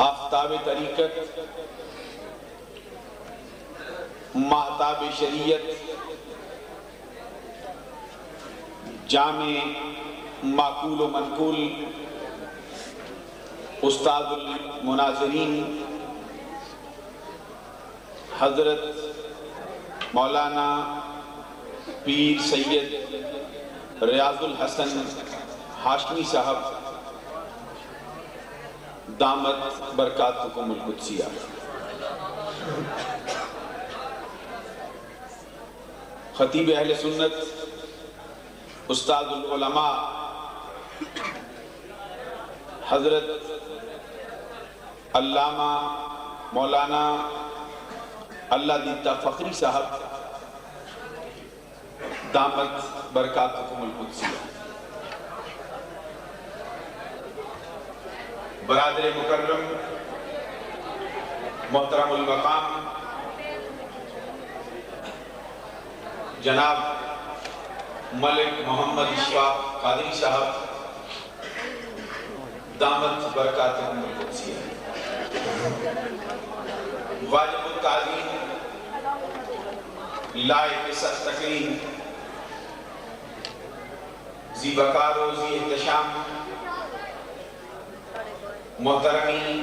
آفتاب طریقت، ماہتاب شریعت، جامع معقول و منقول، استاد المناظرین حضرت مولانا پیر سید ریاض الحسن ہاشمی صاحب دامت برکاتکم القدسیہ، خطیب اہل سنت استاد العلماء حضرت علامہ مولانا اللہ دیتا فخری صاحب دامت برکاتکم القدسیہ، برادر مکرم محترم المقام جناب ملک محمد اشفاق قادری صاحب دامت برکاتکم القدسیہ، واجب التعظیم لائق سخت تکریم ذی وقار و ذی احتشام محترمی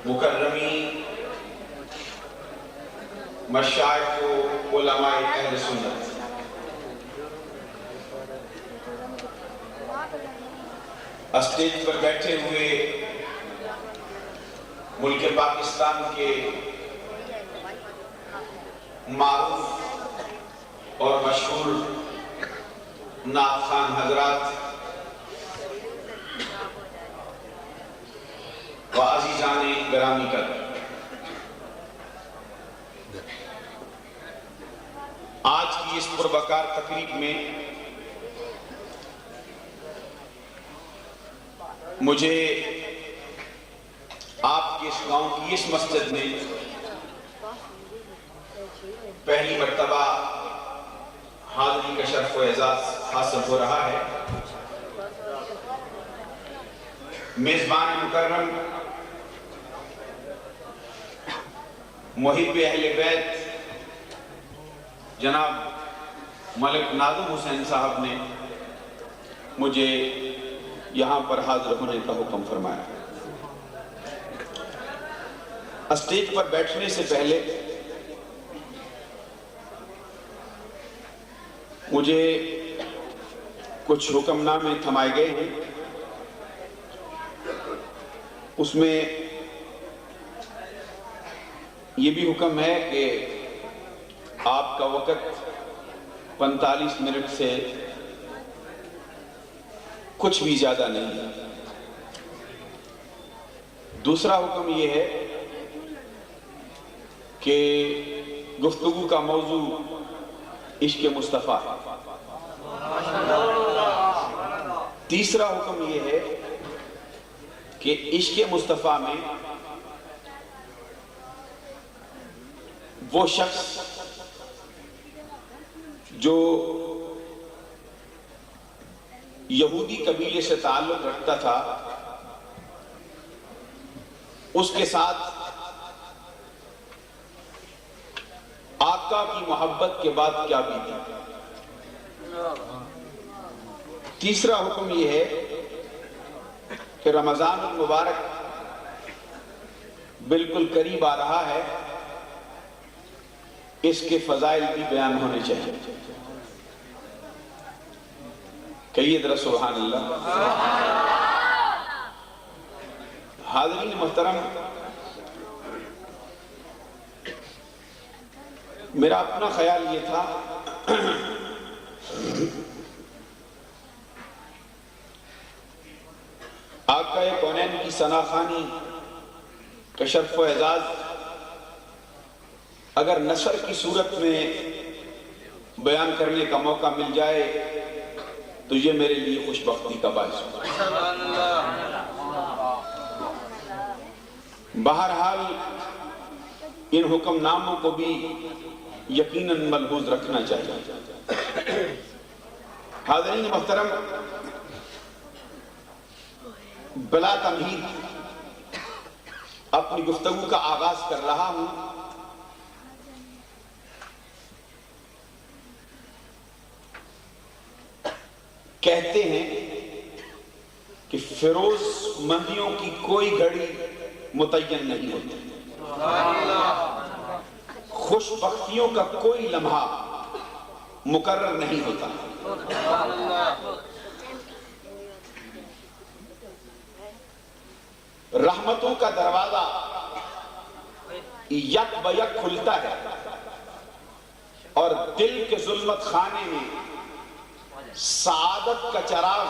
مکرمی مشائخ و علماء اہل سنت، اسٹیج پر بیٹھے ہوئے ملک پاکستان کے معروف اور مشہور نعت خوان حضرات و عزیزان گرامی قدر، آج کی اس پروقار تقریب میں مجھے آپ کے اس گاؤں کی اس مسجد میں پہلی مرتبہ حاضری کا شرف و اعزاز حاصل ہو رہا ہے۔ میزبان مکرم محب اہل بیت جناب ملک ناظم حسین صاحب نے مجھے یہاں پر حاضر ہونے کا حکم فرمایا۔ اسٹیج پر بیٹھنے سے پہلے مجھے کچھ حکم نامے تھمائے گئے ہیں، اس میں یہ بھی حکم ہے کہ آپ کا وقت 45 منٹ سے کچھ بھی زیادہ نہیں ہے۔ دوسرا حکم یہ ہے کہ گفتگو کا موضوع عشق مصطفیٰ ہے۔ تیسرا حکم یہ ہے کہ عشق مصطفیٰ میں وہ شخص جو یہودی قبیلے سے تعلق رکھتا تھا اس کے ساتھ آقا کی محبت کے بعد کیا بیتی۔ تیسرا حکم یہ ہے کہ رمضان المبارک بالکل قریب آ رہا ہے، اس کے فضائل بھی بیان ہونے چاہیے۔ کہیے ذرا سبحان اللہ۔ حاضرین محترم، میرا اپنا خیال یہ تھا آقا کونین کی ثنا خوانی کا شرف و اعزاز اگر نثر کی صورت میں بیان کرنے کا موقع مل جائے تو یہ میرے لیے خوش بختی کا باعث ہوگا۔ بہرحال ان حکم ناموں کو بھی یقیناً ملحوظ رکھنا چاہیے۔ حاضرین محترم، بلا تمہید اپنی گفتگو کا آغاز کر رہا ہوں۔ کہتے ہیں کہ فیروز مندیوں کی کوئی گھڑی متعین نہیں ہوتی، خوش بختیوں کا کوئی لمحہ مقرر نہیں ہوتا۔ رحمتوں کا دروازہ یک بیک کھلتا ہے اور دل کے ظلمت خانے میں سعادت کا چراغ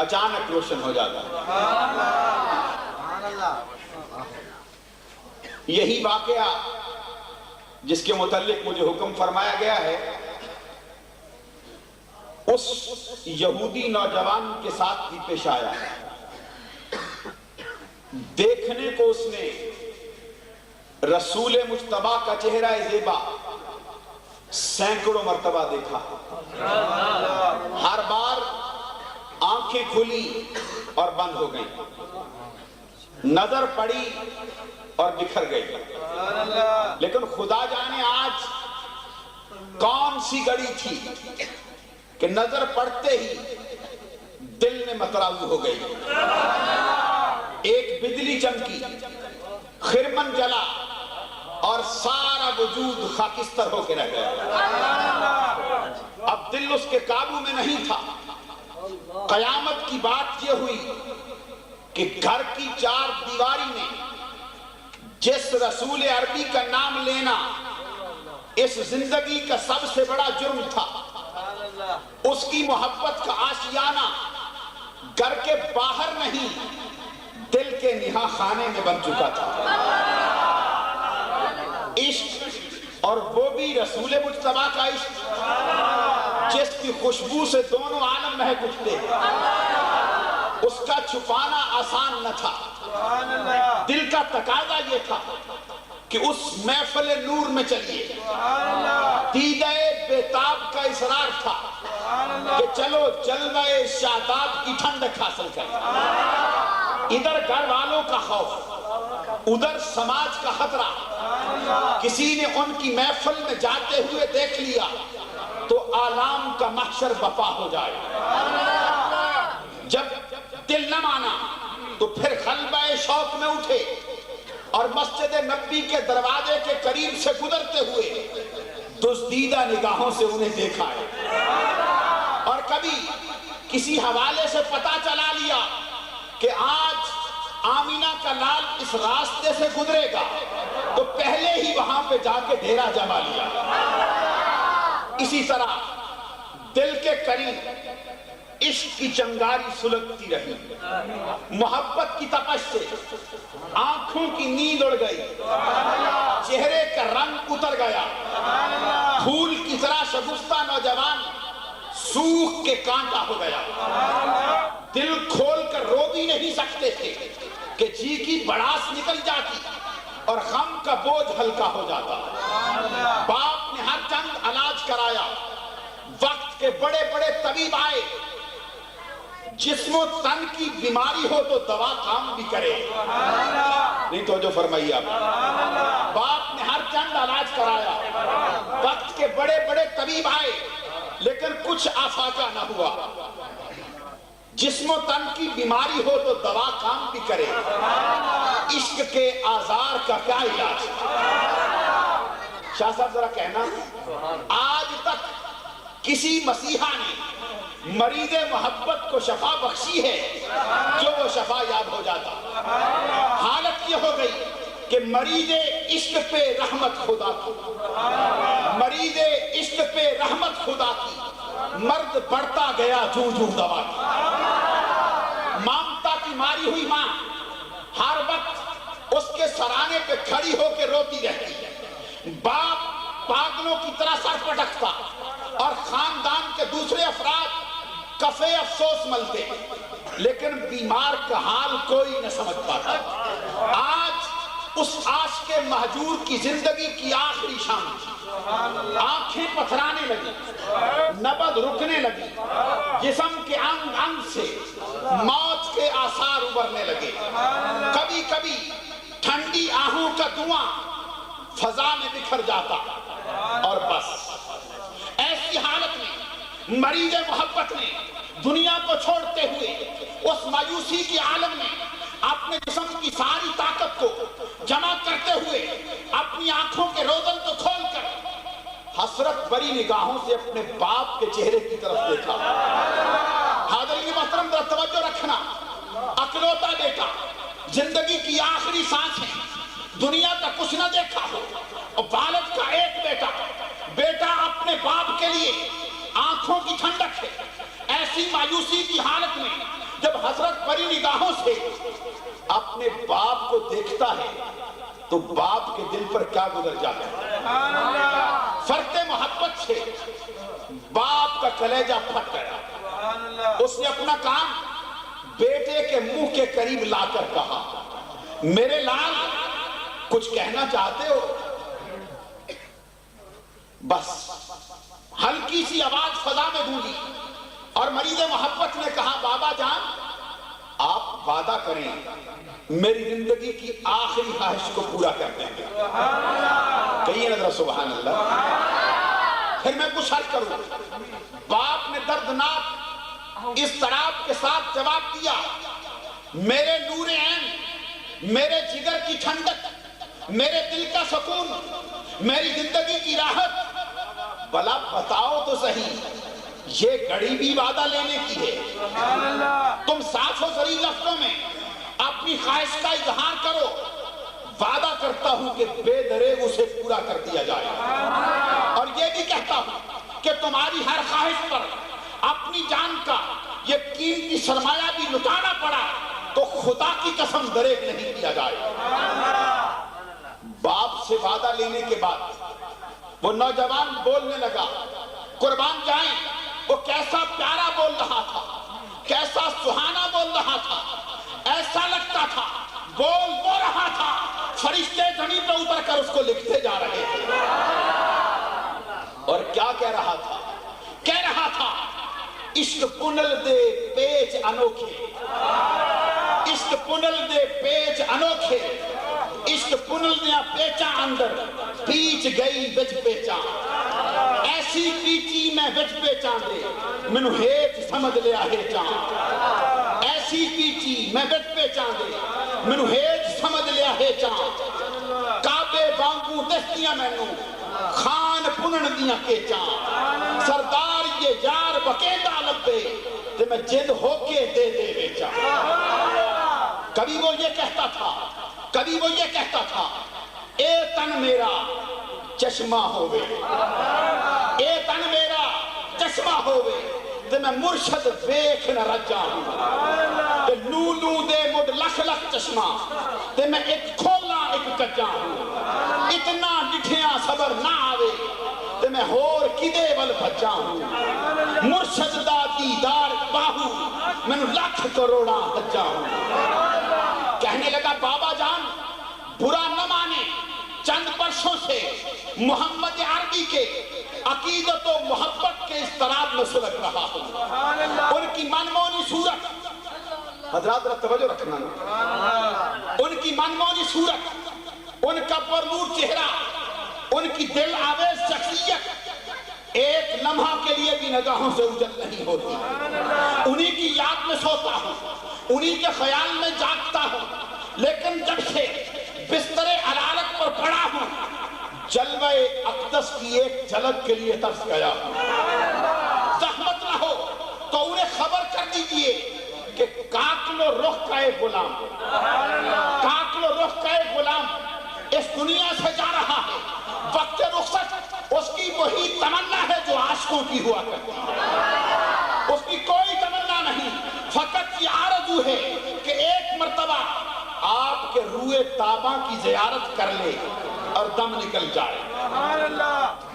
اچانک روشن ہو جاتا ہے۔ یہی واقعہ جس کے متعلق مجھے حکم فرمایا گیا ہے اس یہودی نوجوان کے ساتھ بھی پیش آیا۔ دیکھنے کو اس نے رسول مجتبیٰ کا چہرہ زیبا سینکڑوں مرتبہ دیکھا، ہر بار آنکھیں کھلی اور بند ہو گئی، نظر پڑی اور بکھر گئی، لیکن خدا جانے آج کون سی گڑی تھی کہ نظر پڑتے ہی دل میں متراو ہو گئی۔ ایک بجلی چمکی، خرمن جلا اور سارا وجود خاکستر ہو کے رہ گیا۔ اب دل اس کے قابو میں نہیں تھا۔ قیامت کی بات یہ ہوئی کہ گھر کی چار دیواری میں جس رسول عربی کا نام لینا اس زندگی کا سب سے بڑا جرم تھا، اس کی محبت کا آشیانہ گھر کے باہر نہیں دل کے نہا خانے میں بن چکا تھا۔ عشق، اور وہ بھی رسول مجتبیٰ کا عشق جس کی خوشبو سے دونوں عالم مہک اٹھتے، اس کا چھپانا آسان نہ تھا۔ دل کا تقاضا یہ تھا کہ اس محفل نور میں چلیے۔ دیدہ بیتاب کا اصرار تھا کہ چلو جلوہ شاداب کی ٹھنڈک حاصل کریں۔ ادھر گھر والوں کا خوف، ادھر سماج کا خطرہ۔ کسی نے ان کی محفل میں جاتے ہوئے دیکھ لیا تو آلام کا محشر بپا ہو جائے۔ جب دل نہ مانا تو پھر غلبہ شوق میں اٹھے اور مسجد نبی کے دروازے کے قریب سے گزرتے ہوئے دزدیدہ نگاہوں سے انہیں دیکھا ہے، اور کبھی کسی حوالے سے پتہ چلا لیا کہ آج آمینہ کا لال اس راستے سے گزرے گا تو پہلے ہی وہاں پہ جا کے ڈیرا جما لیا۔ اسی طرح دل کے قریب عشق کی چنگاری سلگتی رہی، محبت کی تپش سے آنکھوں کی نیند اڑ گئی، چہرے کا رنگ اتر گیا، پھول کی طرح شگفتہ نوجوان سوکھ کے کانٹا ہو گیا۔ دل کھول کر رو بھی نہیں سکتے تھے کہ جی کی بڑاس نکل جاتی اور غم کا بوجھ ہلکا ہو جاتا۔ باپ نے ہر چند علاج کرایا، وقت کے بڑے بڑے طبیب آئے، جسم و تن کی بیماری ہو تو دوا کام بھی کرے، نہیں تو جو فرمائیے آپ۔ باپ نے ہر چند علاج کرایا، وقت کے بڑے بڑے طبیب آئے، لیکن کچھ آفاقہ نہ ہوا۔ جسم و تن کی بیماری ہو تو دوا کام بھی کرے، عشق کے آزار کا کیا علاج؟ شاہ صاحب ذرا کہنا، آج تک کسی مسیحا نے مریض محبت کو شفا بخشی ہے جو وہ شفا یاب ہو جاتا؟ حالت یہ ہو گئی کہ مریض عشق پہ رحمت خدا کی، مریض عشق پہ رحمت خدا کی، مرد بڑھتا گیا جو جو دوا کی۔ مامتا کی ماری ہوئی ماں ہر وقت اس کے سرانے پہ کھڑی ہو کے روتی رہتی، باپ پاگلوں کی طرح سر پٹکتا اور خاندان کے دوسرے افراد کفے افسوس ملتے، لیکن بیمار کا حال کوئی نہ سمجھ پاتا۔ آج اس عاشق مہجور کی زندگی کی آخری شام، آنکھیں پتھرانے لگی، نبض رکنے لگی، جسم کے انگ انگ سے موت موت کے آثار ابھرنے لگے. کبھی کبھی ٹھنڈی آہوں کا دھواں فضا میں بکھر جاتا اور بس. ایسی حالت میں مریض محبت نے دنیا کو چھوڑتے ہوئے اس مایوسی کی عالم میں اپنے جسم کی ساری طاقت کو جمع کرتے ہوئے اپنی آنکھوں کے روزن کو کھول کر حسرت بری نگاہوں سے اپنے باپ کے چہرے کی طرف دیکھا. حاضرین محترم ذرا توجہ رکھنا. اکلوتا بیٹا, زندگی کی آخری سانس ہے, دنیا کا کچھ نہ دیکھا ہو, اور والد کا ایک بیٹا, بیٹا اپنے باپ کے لیے آنکھوں کی ٹھنڈک ہے. ایسی مایوسی کی حالت میں جب حسرت بری نگاہوں سے اپنے باپ کو دیکھتا ہے تو باپ کے دل پر کیا گزر جاتا ہے. فرق محبت سے باپ کا کلیجہ پھٹ گیا. اس نے اپنا کام بیٹے کے منہ کے قریب لا کر کہا, میرے لال کچھ کہنا چاہتے ہو؟ بس ہلکی سی آواز فضا میں گونجی اور مریض محبت نے کہا, بابا جان آپ وعدہ کریں میری زندگی کی آخری خواہش کو پورا کر دیں گے. کہیے نظر سبحان اللہ. پھر میں کچھ حل کروں. باپ نے دردناک اضطراب کے ساتھ جواب دیا, میرے نور عین, میرے جگر کی ٹھنڈک, میرے دل کا سکون, میری زندگی کی راحت, بھلا بتاؤ تو صحیح یہ گھڑی بھی وعدہ لینے کی ہے؟ تم صاف و صریح لفظوں میں اپنی خواہش کا اظہار کرو, وعدہ کرتا ہوں کہ بے دریغ اسے پورا کر دیا جائے. اور یہ بھی کہتا ہوں کہ تمہاری ہر خواہش پر اپنی جان کا یہ قیمتی سرمایہ بھی لٹانا پڑا تو خدا کی قسم دریغ نہیں کیا جائے. باپ سے وعدہ لینے کے بعد وہ نوجوان بولنے لگا, قربان جائیں وہ کیسا پیارا بول رہا تھا, کیسا سہانا بول رہا تھا, ایسا لگتا تھا بول وہ رہا تھا فرشتے زمین پہ اتر کر اس کو لکھتے جا رہے تھے. اور کیا کہہ رہا تھا؟ کہہ رہا تھا, عشق پنل دے پیچ انوکھے, عشق پنل دے پیچ انوکھے, عشق پنل دیا پیچا اندر پیچ گئی بچ پیچا, ایسی پیچی میں بچ پیچا دے منو ہیچ سمجھ لیا ہیچا, ایسی پیچی میں بچ پیچا دے منو ہیچ سمجھ لیا ہیچا, کعبے بانگو دستیاں مینو خان پنن دیاں کیچا, سردار یہ یار بکیندہ لبے تے میں جد ہو کے دے دے بیچا. کبھی وہ یہ کہتا تھا, کبھی وہ یہ کہتا تھا, اے تن میرا چشمہ ہوئے, اے تن میرا چشمہ ہوئے تے میں مرشد ویکھ نہ رجا ہوں, تے نو دے مڈ لکھ لکھ چشمہ تے میں ایک کھولا ایک کجا ہوں, اتنا ڈٹھیاں صبر نہ آوے تے میں ہور کدے ول بھجا ہوں, مرشد دا دیدار باہو میں لکھ کروڑا بجا ہوں. کہنے لگا, بابا جان برا نہ مانے, چند برسوں سے محمد عربی کے عقیدت و محبت کے اضطراب میں سلک رہا ہوں. ان کی منمونی صورت, حضرات توجہ رکھنا, ان کی منمونی صورت, ان کا پرنور چہرہ, ان کی دل آویز شخصیت ایک لمحہ کے لیے بھی نگاہوں سے اوجھل نہیں ہوتی. انہی کی یاد میں سوتا ہوں, انہی کے خیال میں جاگتا ہوں, لیکن جب سے بستر علالت پر پڑا ہوں جلوہ اقدس کی ایک جھلک کے لیے ترس گیا ہوں. زحمت نہ ہو تو انہیں خبر کر دیجئے کہ کاکل و رخ کا ایک غلام, کاکل و رخ کا ایک غلام اس دنیا سے جا رہا ہے. وقت رخصت اس کی وہی تمنا ہے جو عاشقوں کی ہوا کرتی ہے, اس کی کوئی تمنا نہیں, فقط یہ آرزو ہے کہ ایک مرتبہ آپ کے روئے تاباں کی زیارت کر لے اور دم نکل جائے.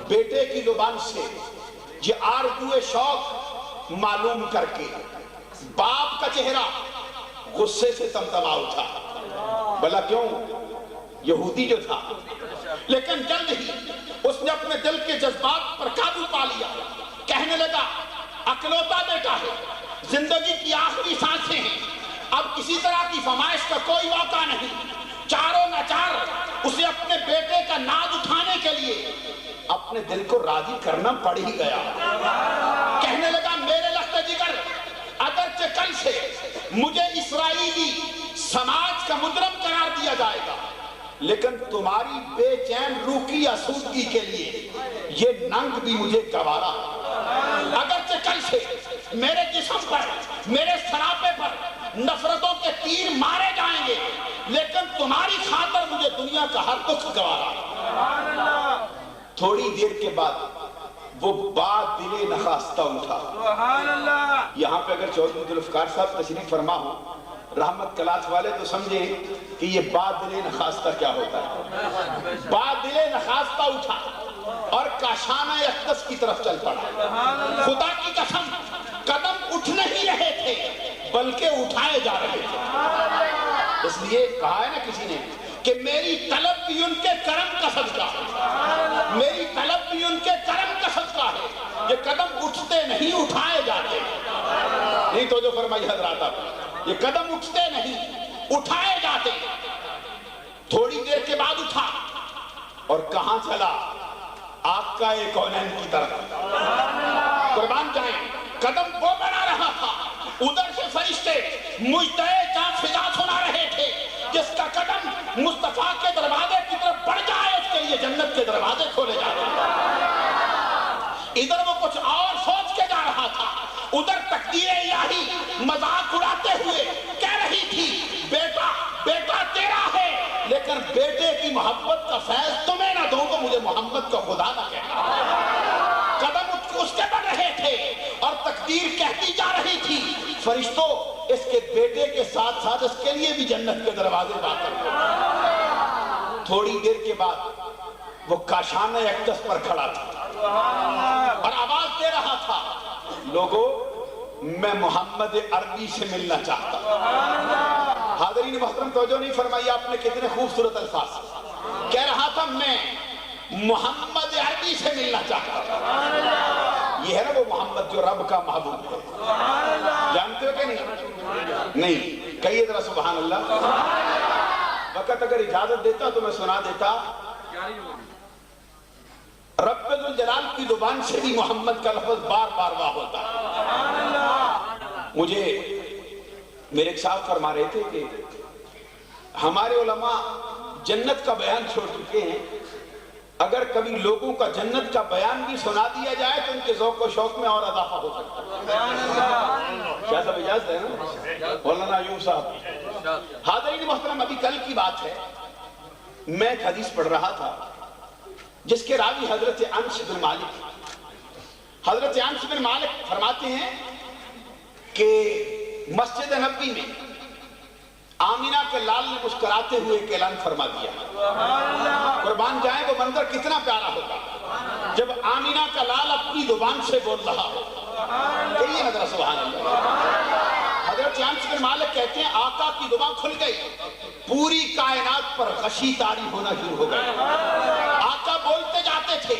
بیٹے کی زبان سے یہ آرزو شوق معلوم کر کے باپ کا چہرہ غصے سے تمتما اٹھا. بھلا کیوں؟ یہودی جو تھا, لیکن جلد ہی اس نے اپنے دل کے جذبات پر قابو پا لیا. کہنے لگا, اکلوتا بیٹا ہے, زندگی کی آخری سانسیں ہیں, اب کسی طرح کی فرمائش کا کوئی موقع نہیں. چاروں ناچار اسے اپنے بیٹے کا ناز اٹھانے کے لیے اپنے دل کو راضی کرنا پڑ ہی گیا. کہنے لگا میرے لخت جگر اگرچہ کل سے مجھے اسرائیلی سماج کا مجرم قرار دیا جائے گا، لیکن تمہاری بے چین روح کی آسودگی کے لیے یہ ننگ بھی مجھے گوارا. اگرچہ کل سے میرے جسم پر، میرے سراپے پر نفرتوں کے تیر مارے جائیں گے، لیکن تمہاری خاطر مجھے دنیا کا ہر دکھ گوارا. تھوڑی دیر کے بعد وہ بات دل نخواستہ اٹھا. یہاں پہ اگر چودھری ذوالفقار صاحب تشریف فرما ہو رحمت کلاس والے تو سمجھیں کہ یہ بات دل نخواستہ کیا ہوتا ہے. بات دل نخواستہ اٹھا اور کاشانہ اقدس کی طرف چل پڑا. خدا کی قسم قدم اٹھ نہیں رہے تھے بلکہ اٹھائے جا رہے تھے. اس لیے کہا ہے نا کسی نے کہ میری طلب بھی ان کے کرم کا صدقہ ہے، میری طلب بھی ان کے کرم کا صدقہ ہے. یہ قدم اٹھتے نہیں اٹھائے جاتے. نہیں تو جو فرمائی حضرات آپ، یہ قدم اٹھتے نہیں اٹھائے جاتے. تھوڑی دیر کے بعد اٹھا اور کہاں چلا؟ آقا کونین کی طرف. قربان جائیں، قدم وہ بنا رہا تھا، ادھر سے فرشتے مجدے جاں فضا سنا رہے تھے. جس کا قدم مصطفیٰ کے دروازے کی طرف بڑھ جائے اس کے لیے جنت کے دروازے کھولے جاتے ہیں. ادھر وہ کچھ اور سوچ کے جا رہا تھا، ادھر تقدیر الہی مذاق اڑاتے ہوئے کہہ رہی تھی بیٹا بیٹا تیرا ہے، لیکن بیٹے کی محبت کا فیض تمہیں نہ دوں تو مجھے محمد کا خدا نہ کہنا. قدم اس کے بڑھ رہے تھے اور تقدیر کہتی جا رہی تھی فرشتوں اس کے بیٹے کے ساتھ ساتھ اس کے لیے بھی جنت کے دروازے باقی. تھوڑی دیر کے بعد وہ کاشانہ اقدس پر کھڑا تھا اور آواز دے رہا تھا لوگوں میں محمد عربی سے ملنا چاہتا ہوں. حاضرین محترم توجہ نہیں فرمائی آپ نے کتنے خوبصورت الفاظ. کہہ رہا تھا میں محمد عربی سے ملنا چاہتا ہوں. یہ ہے نا وہ محمد جو رب کا محبوب ہے. جانتے ہو کہ نہیں کہیے ذرا سبحان اللہ. وقت اگر اجازت دیتا تو میں سنا دیتا. رب ذوالجلال کی زبان سے بھی محمد کا لفظ بار بار واہ ہوتا ہے. مجھے میرے ایک صاحب فرما رہے تھے کہ ہمارے علماء جنت کا بیان چھوڑ چکے ہیں، اگر کبھی لوگوں کا جنت کا بیان بھی سنا دیا جائے تو ان کے ذوق و شوق میں اور اضافہ ہو سکتا ہے. کیا سب اجازت ہے نا مولانا ایوب صاحب؟ حاضرین محترم ابھی کل کی بات ہے، میں ایک حدیث پڑھ رہا تھا جس کے راوی حضرت انس بن مالک. حضرت انس بن مالک فرماتے ہیں کہ مسجد نبوی میں آمینہ کے لال نے مسکراتے ہوئے ایک اعلان فرما دیا. قربان جائیں وہ منظر کتنا پیارا ہوگا جب آمینہ کا لال اپنی زبان سے بول رہا ہو. کہیے نظر سبحان اللہ. حضرت انس بن مالک کہتے ہیں آقا کی زبان کھل گئی، پوری کائنات پر غشی طاری ہونا شروع ہو گئی. آقا بولتے جاتے تھے،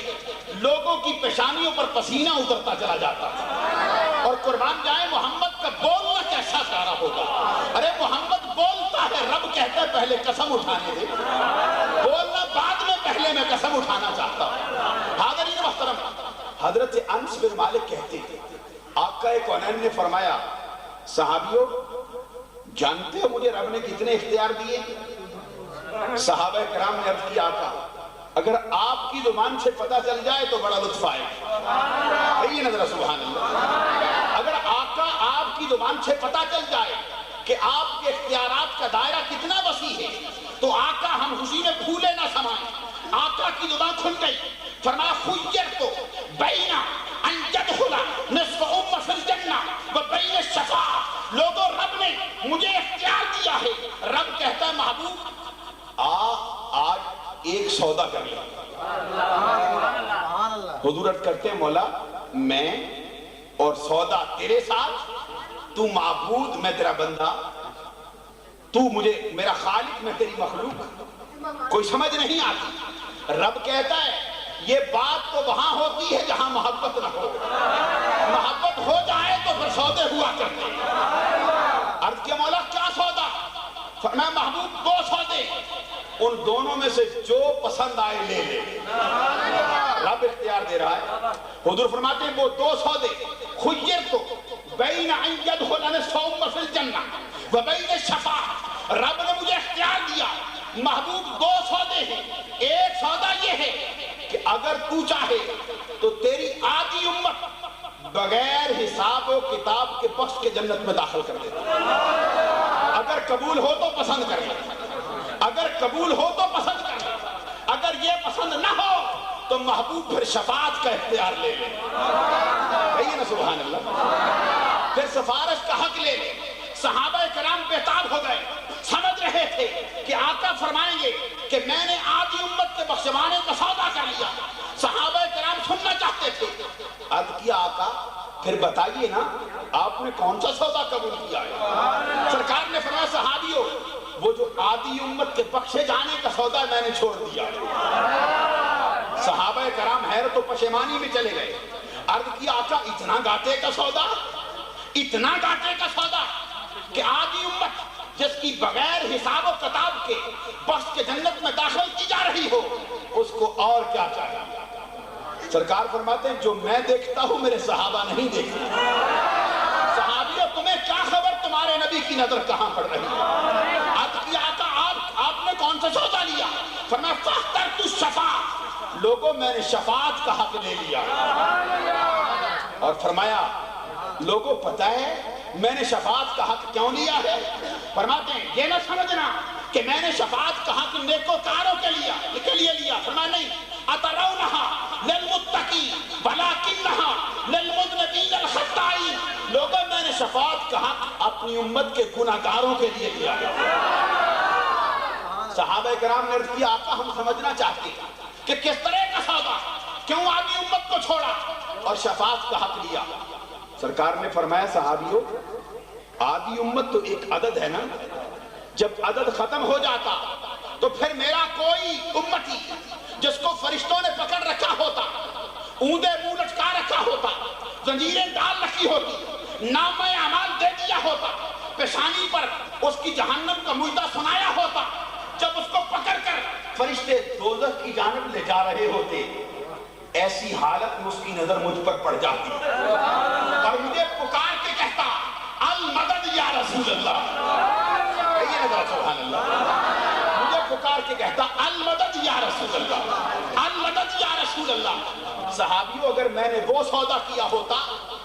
لوگوں کی پیشانیوں پر پسینہ اترتا چلا جاتا تھا. اور قربان جائے محمد کا بولنا کیسا پیارا ہوگا. ارے محمد بولتا ہے، رب کہتا ہے پہلے قسم اٹھانے دے. بولنا بعد میں، پہلے میں قسم اٹھانا چاہتا ہوں. حاضرین محترم حضرت انس بن مالک کہتے ہیں آقا کونین نے فرمایا صحابیوں جانتے ہو مجھے رب نے کتنے اختیار دیے؟ صحابہ کرام نے عرض کیا آقا اگر آپ کی زبان سے پتہ چل جائے تو بڑا لطف آئے. کہیے نظر سبحان اللہ. اگر آقا آپ کی زبان سے پتہ چل جائے کہ آپ کے اختیارات کا دائرہ کتنا وسیع ہے تو آقا ہم خوشی میں پھولے نہ سمائیں. آقا کی زبان کھل گئی، فرمایا خیرت بین ان یدخل نصف ام فی الجنہ و بین الشفاعہ. لوگوں رب نے مجھے اختیار دیا ہے. رب کہتا ہے محبوب آج ایک سودا کر لیا. حضور عرض کرتے ہیں مولا میں اور سودا تیرے ساتھ، تو معبود میں تیرا بندہ، تو مجھے میرا خالق میں تیری مخلوق. کوئی سمجھ نہیں آتی. رب کہتا ہے یہ بات تو وہاں ہوتی ہے جہاں محبت نہ ہو. محبت ہو جائے تو پھر سودے ہوا کرتے. عرض کیا مولا کیا فرمایا محبوب 2 سودے، ان دونوں میں سے جو پسند آئے لے لے۔ رب اختیار دے رہا ہے۔ حضور فرماتے ہیں وہ 2 سودے، خیرت بین ان یدخل الصوم فی الجنہ وبین الشفاعۃ، رب نے مجھے اختیار دیا، محبوب 2 سودے ہیں، ایک سودا یہ ہے کہ اگر تو چاہے تو تیری آدھی امت بغیر حساب و کتاب کے بخش کے جنت میں داخل کر دے، اگر قبول ہو تو پسند کر لے، اگر قبول ہو تو پسند کر لے، اگر یہ پسند نہ ہو تو محبوب پھر شفاعت کا اختیار لے لے۔ کہیے نا سبحان اللہ۔ پھر سفارش کا حق لے لے۔ صحابہ کرام بےتاب ہو گئے، سمجھ رہے تھے کہ آقا فرمائیں گے کہ میں نے آدھی امت کے بخشوانے کا سودا کر لیا۔ صحابہ کرام سننا چاہتے تھے۔ عرض کیا آقا پھر بتائیے نا آپ نے کون سا سودا قبول کیا ہے؟ سرکار نے فرمایا صحابیوں وہ جو آدھی امت کے بخشے جانے کا سودا میں نے چھوڑ دیا۔ صحابہ کرام حیرت و پشیمانی میں چلے گئے۔ عرض کیا آقا اتنا گھاٹے کا سودا، اتنا گھاٹے کا سودا کہ آدھی امت جس کی بغیر حساب و کتاب کے بخش کے جنت میں داخل کی جا رہی ہو اس کو اور کیا چاہیے؟ سرکار فرماتے ہیں جو میں دیکھتا ہوں میرے صحابہ نہیں دیکھتے۔ صحابیوں تمہیں کیا خبر تمہارے نبی کی نظر کہاں پڑ رہی ہے؟ عرض کیا آقا آپ نے کون سا سودا لیا؟ فرمایا فاخترت الشفاعۃ، لوگوں میں نے شفاعت کا حق لے لیا۔ اور فرمایا لوگوں پتہ ہے میں نے شفاعت کا حق کیوں لیا ہے؟ فرماتے ہیں یہ نہ سمجھنا کہ میں نے شفاعت کا حق نیکوکاروں کے لیے لیا۔ فرمایا نہیں، اترونہا للمتقی ولکنہا للمذنبین الخطائین، لوگوں میں نے شفاعت کا حق اپنی امت کے گناہگاروں کے لیے لیا ہے۔ صحابہ کرام نے عرض کیا آقا ہم سمجھنا چاہتے ہیں کہ کس طرح کا سودا، کیوں آدھی امت کو چھوڑا اور شفاعت کا حق لیا؟ سرکار نے فرمایا صحابیوں آدھی امت تو ایک عدد ہے نا، جب عدد ختم ہو جاتا تو پھر میرا کوئی امتی جس کو فرشتوں نے پکڑ رکھا ہوتا، اوندے منہ لٹکا رکھا ہوتا، زنجیریں ڈال رکھی ہوتی، نامہ اعمال دے دیا ہوتا، پیشانی پر اس کی جہنم کا مجدہ سنایا ہوتا، جب اس کو پکڑ کر فرشتے دوزخ کی جانب لے جا رہے ہوتے، ایسی حالت میں اس کی نظر مجھ پر پڑ جاتی اور مجھے پکار کے کہتا المدد یا رسول اللہ، کہیے نا سبحان اللہ، مجھے پکار کے کہتا المدد یا رسول اللہ، المدد یا رسول اللہ۔ صحابیوں اگر میں نے وہ سودا کیا ہوتا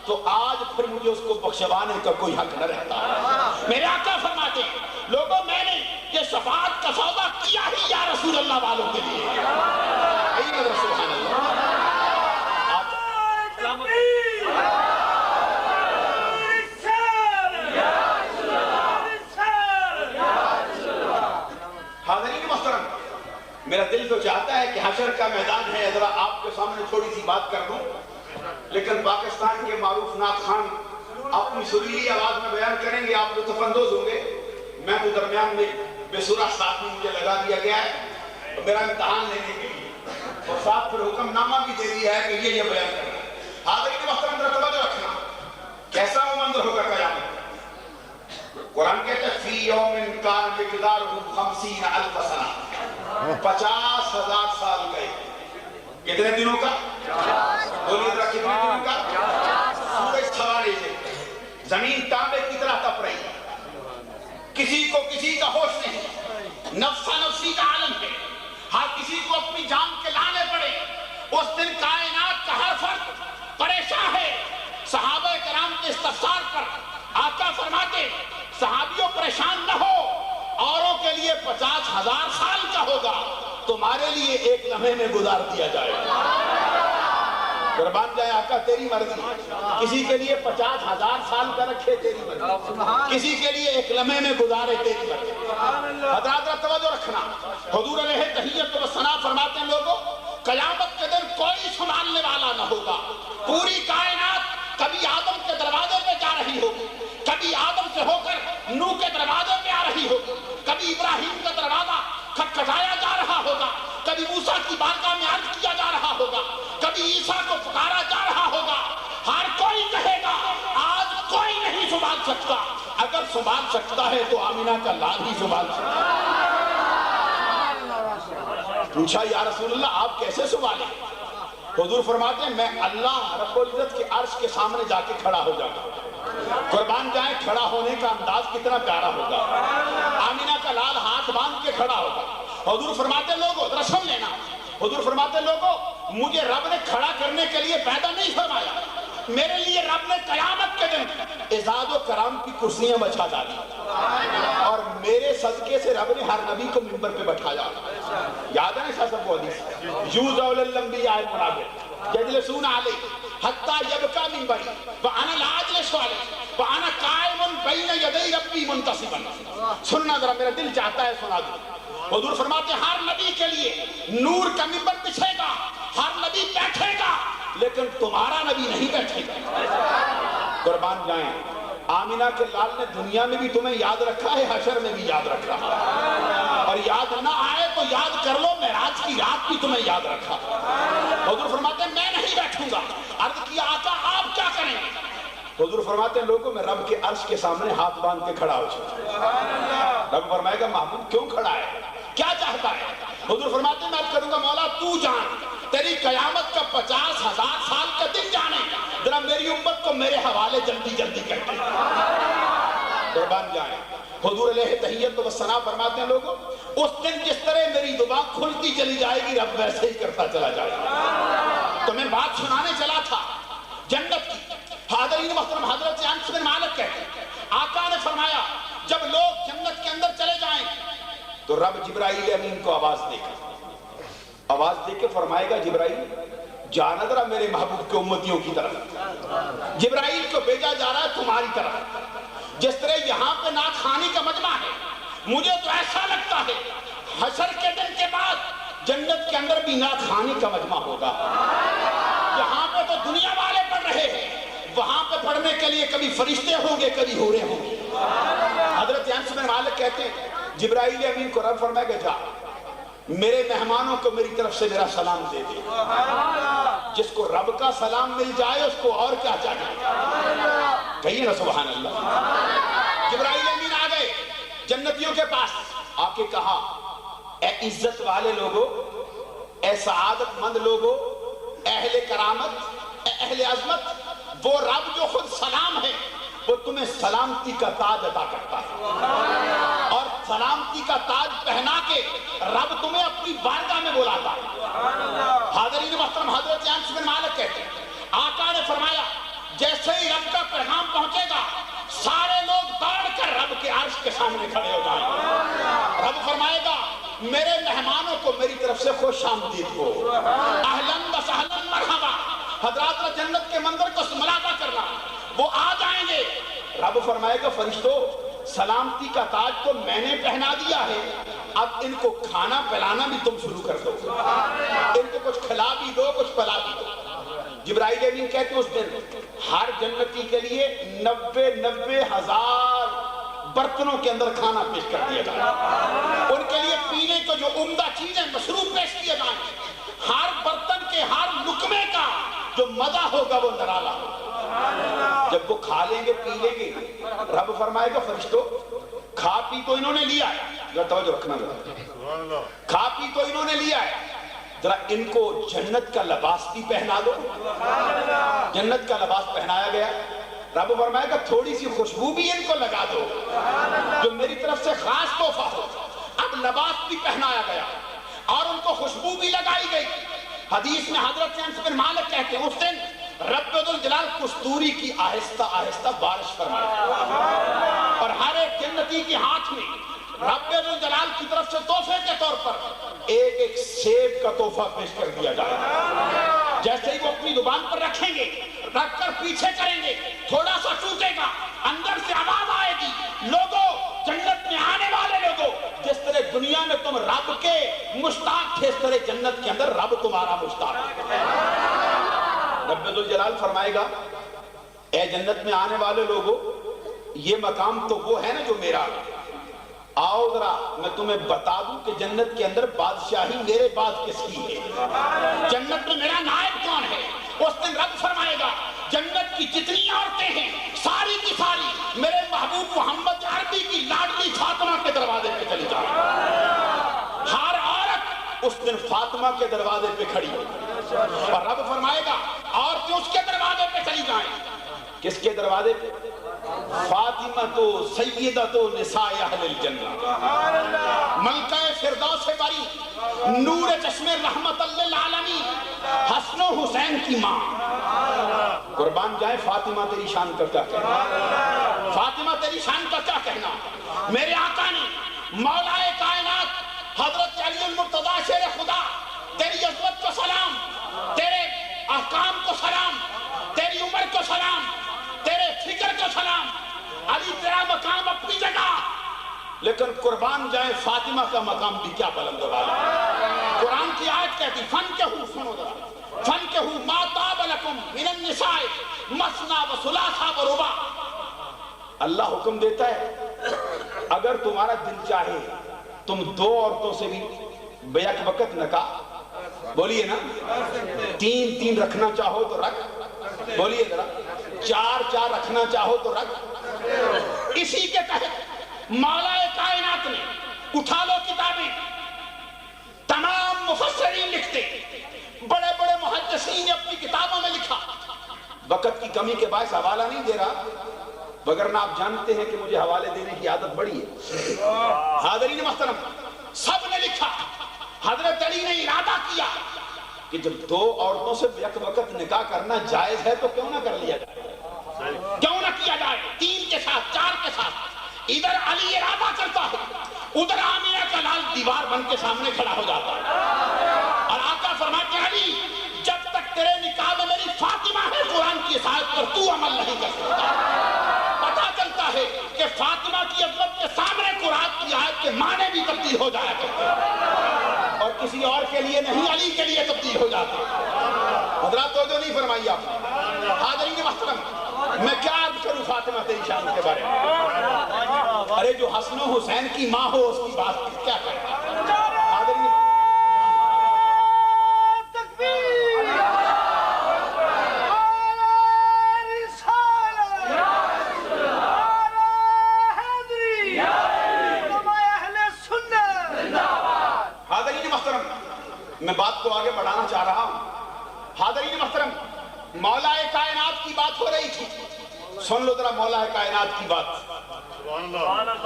تو آج پھر مجھے اس کو بخشوانے کا کوئی حق نہ رہتا۔ میرے آقا فرماتے ہیں لوگوں میں نے یہ شفاعت کا سودا کیا ہی یا رسول اللہ والوں کے لیے۔ کہیے نا سبحان اللہ۔ حاضرین محترم میرا دل تو چاہتا ہے کہ حشر کا میدان ہے ذرا آپ کے سامنے تھوڑی سی بات کر دوں، لیکن پاکستان کے معروف نعت خان اپنی سریلی آواز میں بیان کریں گے، آپ لطف اندوز ہوں گے۔ میں تو درمیان میں بے سورہ ساتھ میں مجھے لگا دیا گیا ہے میرا امتحان لینے کے لیے، اور ساتھ پھر حکم نامہ بھی دے دیا ہے کہ یہ بیان کرنا۔ حاضرین محترم ذرا توجہ رکھنا، کیسا وہ منظر ہوگا قیامت؟ قرآن کہتا ہے فی یوم کان مقدارہ 50,000 سنہ، 50,000 سال گئے۔ کتنے دنوں کا؟ بولیے ذرا کتنے دنوں کا؟ سورج سوارے سے زمین تانبے کی طرح تپ رہی، کسی کو کسی کا ہوش نہیں، نفسا نفسی کا عالم ہے، ہر کسی کو اپنی جان کے لانے پڑے۔ اس دن کائنات کا ہر فرد پریشان ہے۔ صحابہ کرام کے استفسار پر آقا فرماتے صحابیوں پریشان نہ ہو، اوروں کے لیے 50,000 سال کا ہوگا، تمہارے لیے ایک لمحے میں گزار دیا جائے گا۔ قربان جائے آقا تیری مرضی، کسی کے لیے 50,000 سال کا رکھے تیری مرضی، کسی کے لیے ایک لمحے میں گزارے تیری مرضی۔ حضرات توجہ رکھنا، حضور علیہ تحیت و ثنا فرماتے ہیں لوگوں قیامت کے دن کوئی سنبھالنے والا نہ ہوگا، پوری کائنات کبھی آدم کے دروازے پہ جا رہی ہوگی، کبھی آدم سے ہو کر نوح کے دروازے پہ آ رہی ہوگی، کبھی ابراہیم کا دروازہ کھٹکھٹایا جا رہا ہوگا، کبھی موسیٰ کی بارگاہ میں عرض کیا جا رہا ہوگا، کبھی عیسیٰ کو پکارا جا رہا ہوگا۔ ہر کوئی کہے گا آج کوئی نہیں سنبھال سکتا، اگر پیغمبر سنبھال سکتا ہے تو آمینہ کا لال ہی سنبھال سکتا ہے۔ پوچھا یا رسول اللہ آپ کیسے سنبھالیں؟ حضور فرماتے ہیں میں اللہ رب العزت کے عرش کے سامنے جا کے کھڑا ہو جاتا ہوں۔ قربان جائیں کھڑا ہونے کا انداز کتنا پیارا ہوگا۔ آمینہ کا لال ہاتھ باندھ کے کھڑا ہوگا۔ حضور فرماتے لوگوں ذرا سن لینا، حضور فرماتے لوگوں مجھے رب نے کھڑا کرنے کے لیے پیدا نہیں فرمایا، میرے لیے رب نے قیامت کے دن اعزاز و کرام کی کرسیاں بچھا ڈالی اور میرے صدقے سے رب نے ہر نبی کو منبر پہ بٹھایا۔ یاد ہے نا شاہ صاحب کو حدیث، یوزع للانبیاء المنابر یجلسون علیہ حتی یبکا منبری وانا لا اجلس علیہ وانا قائم بین یدی ربی منتصبا۔ سننا ذرا میرا دل چاہتا ہے سنا دوں۔ حضور فرماتے ہیں ہر نبی کے لیے نور کا منبر بچھے گا، ہر نبی بیٹھے گا، لیکن تمہارا نبی نہیں بیٹھے گا۔ قربان جائیں آمینہ کے لال نے دنیا میں بھی تمہیں یاد رکھا ہے، حشر میں بھی یاد رکھا ہے، اور یاد نہ آئے تو یاد کر لو معراج کی رات بھی تمہیں یاد رکھا۔ حضور فرماتے ہیں میں نہیں بیٹھوں گا۔ عرض کیا آقا آپ کیا کریں؟ حضور فرماتے ہیں لوگوں میں رب کے عرش کے سامنے ہاتھ باندھ کے کھڑا ہو جاؤں۔ رب فرمائے گا محمود کیوں کھڑا ہے، کیا چاہتا ہے؟ حضور فرماتے ہیں میں کہوں گا مولا تو جان، تیری قیامت کا 50,000 سال کا دن جانے، ذرا میری امت کو میرے حوالے جلدی جلدی کرتے۔ قربان جائیں حضور علیہ تحیت و ثنا فرماتے ہیں لوگوں اس دن جس طرح میری زبان کھلتی چلی جائے گی رب ویسے ہی کرتا چلا جائے گا۔ تو میں بات سنانے چلا تھا جنت کی۔ حاضرین محترم حضرت انس بن مالک کہتے ہیں آقا نے فرمایا جب لوگ جنت کے اندر چلے جائیں تو رب جبرائیل امین کو آواز دے کے فرمائے گا جبرائیل جانا ذرا میرے محبوب کے امتیوں کی طرف۔ جبرائیل کو بھیجا جا رہا ہے تمہاری طرف۔ جس طرح یہاں پہ نعت خوانی کا مجمع ہے، مجھے تو ایسا لگتا ہے حشر کے دن کے بعد جنت کے اندر بھی نعت خوانی کا مجمع ہوگا۔ یہاں پہ تو دنیا والے پڑھ رہے ہیں، وہاں پہ پڑھنے کے لیے کبھی فرشتے ہوں گے کبھی حوریں ہوں گے۔ حضرت انس بن مالک کہتے ہیں جبرائیل امین کو رب فرمائے گا جا میرے مہمانوں کو میری طرف سے میرا سلام دے دے۔ جس کو رب کا سلام مل جائے اس کو اور کیا چاہیے؟ کہیے نا سبحان اللہ۔ جبرائیل امین آ گئے جنتیوں کے پاس، آ کے کہا اے عزت والے لوگوں، اے سعادت مند لوگوں، اہل کرامت، اے اہل عظمت، وہ رب جو خود سلام ہے وہ تمہیں سلامتی کا تاج عطا کرتا ہے، اور سلامتی کا تاج پہنا کے رب تمہیں اپنی بارگاہ میں بلاتا ہے۔ حاضرین محترم حضرت انس بن مالک کہتے ہیں آقا نے فرمایا جیسے ہی رب کا پیغام پہنچے گا سارے لوگ دوڑ کر رب کے عرش کے سامنے کھڑے ہو جائیں گے۔ رب فرمائے گا میرے مہمانوں کو میری طرف سے خوش آمدید ہو، اہلاً و سہلاً مرحبا۔ حضرات جنت کے منظر کو ملاحظہ کرنا، وہ آ جائیں گے۔ رب فرمائے گا فرشتوں سلامتی کا تاج تو میں نے پہنا دیا ہے، اب ان کو کھانا پلانا بھی تم شروع کر دو، ان کو کچھ کھلا بھی دو کچھ پلا بھی دو۔ جبرائیل امین کہتے ہیں اس دن ہر جنتی کے لیے 90,000 برتنوں کے اندر کھانا پیش کر دیا جائے، ان کے لیے پینے کو جو عمدہ چیزیں مشروب پیش کیے جائیں، ہر برتن کے ہر لقمے کا جو مزہ ہوگا وہ نرالا ہوگا۔ جب وہ کھا لیں گے پی لیں گے رب فرمائے گا فرشتوں کھا پی تو انہوں نے لیا ہے، ذرا توجہ رکھنا، کھا پی تو انہوں نے لیا ہے، ذرا ان کو جنت کا لباس بھی پہنا دو۔ جنت کا لباس پہنایا گیا، رب فرمائے گا تھوڑی سی خوشبو بھی ان کو لگا دو جو میری طرف سے خاص تحفہ ہو۔ اب لباس بھی پہنایا گیا اور ان کو خوشبو بھی لگائی گئی۔ حدیث میں حضرت انس بن مالک کہتے ہیں اس دن رب ذوالجلال کستوری کی آہستہ آہستہ بارش فرمائے اور ہر ایک جنتی کے ہاتھ میں رب ذوالجلال کی طرف سے تحفے کے طور پر ایک ایک سیب کا تحفہ پیش کر دیا جائے گا۔ جیسے ہی وہ اپنی زبان پر رکھیں گے، رکھ کر پیچھے کریں گے، تھوڑا سا ٹوٹے گا، اندر سے آواز آئے گی لوگوں جنت میں آنے والے لوگوں، جس طرح دنیا میں تم رب کے مشتاق تھے اس طرح جنت کے اندر رب تمہارا مشتاق ہے۔ رب ذوالجلال فرمائے گا اے جنت میں آنے والے لوگوں یہ مقام تو وہ ہے نا جو میرا، آؤ ذرا میں تمہیں بتا دوں کہ جنت کے اندر بادشاہی میرے بعد کس کی ہے، جنت میں میرا نائب کون ہے۔ اس دن رب فرمائے گا جنت کی جتنی عورتیں ہیں ساری کی ساری میرے محبوب محمد نبی کی لاڈلی فاطمہ کے دروازے پہ چلی جائے. ہر عورت اس دن فاطمہ کے دروازے پہ کھڑی ہو. اور رب فرمائے گا عورتیں اس کے دروازے پہ چلی جائیں. کس کے دروازے پہ؟ فاطمہ تو سیدہ تو نساء اہل الجنہ، ملکہ فردوس بری، نور چشم رحمت للعالمین، حسن و حسین کی ماں. قربان جائے فاطمہ تیری شان کا کیا کہنا، فاطمہ تیری شان کا کیا کہنا. میرے آقا نے مولا کائنات حضرت علی المرتضیٰ شیر خدا، تیری عظمت کو سلام، تیرے احکام کو سلام، تیری عمر کو سلام، تیرے فکر کو سلام. علی تیرا مقام اپنی جگہ، لیکن قربان جائے فاطمہ کا مقام بھی کیا بلند والا. قرآن کی آیت کہتی فَانْكِحُوا، سنو ذرا، فَانْكِحُوا مَا طَابَ لَكُم مِّنَ النِّسَاءِ مَثْنَىٰ وَثُلَاثَ وَرُبَاعَ. اللہ حکم دیتا ہے اگر تمہارا دل چاہے تم دو عورتوں سے بھی بیک وقت نکاح، بولیے نا، تین تین رکھنا چاہو تو رکھ، بولیے ذرا، چار چار رکھنا چاہو تو رکھ. اسی کے تحت مولا کائنات نے، اٹھا لو کتابیں، تمام مفسرین لکھتے، بڑے بڑے محدثین نے اپنی کتابوں میں لکھا. وقت کی کمی کے باعث حوالہ نہیں دے رہا، وگرنہ آپ جانتے ہیں کہ مجھے حوالے دینے کی عادت بڑی ہے. حاضرین محترم، سب نے لکھا حضرت علی نے ارادہ کیا کہ جب دو عورتوں سے یک وقت نکاح کرنا جائز ہے تو کیوں نہ کر لیا جائے، کیوں نہ کیا جائے. تین کے ساتھ، چار کے ساتھ. ادھر علی ارادہ کرتا ہے، ادھر آمینہ کا لال دیوار بن کے سامنے کھڑا ہو جاتا ہے. اور آقا فرماتے ہیں علی جب تک تیرے نکاح میں میری فاطمہ ہے قرآن کی آیت پر تو عمل نہیں کر سکتا. پتا چلتا ہے کہ فاطمہ کی عظمت کے سامنے قرآن کی آیت کے معنی بھی تبدیل ہو جایا کرتے ہیں، اور کسی اور کے لیے نہیں، علی کے لیے تبدیل ہو جاتے ہیں. حضرات توجہ نہیں فرمائی آپ نے. حاضرین محترم، میں کیا عرض کروں فاطمہ تیری شان کے بارے میں. ارے جو حسن و حسین کی ماں ہو اس کی بات کیا کریں. حاضرین محترم، میں بات کو آگے بڑھانا چاہ رہا ہوں. حاضرین محترم، مولا کائنات کی بات ہو رہی تھی. سن لو ذرا مولا کائنات کی بات.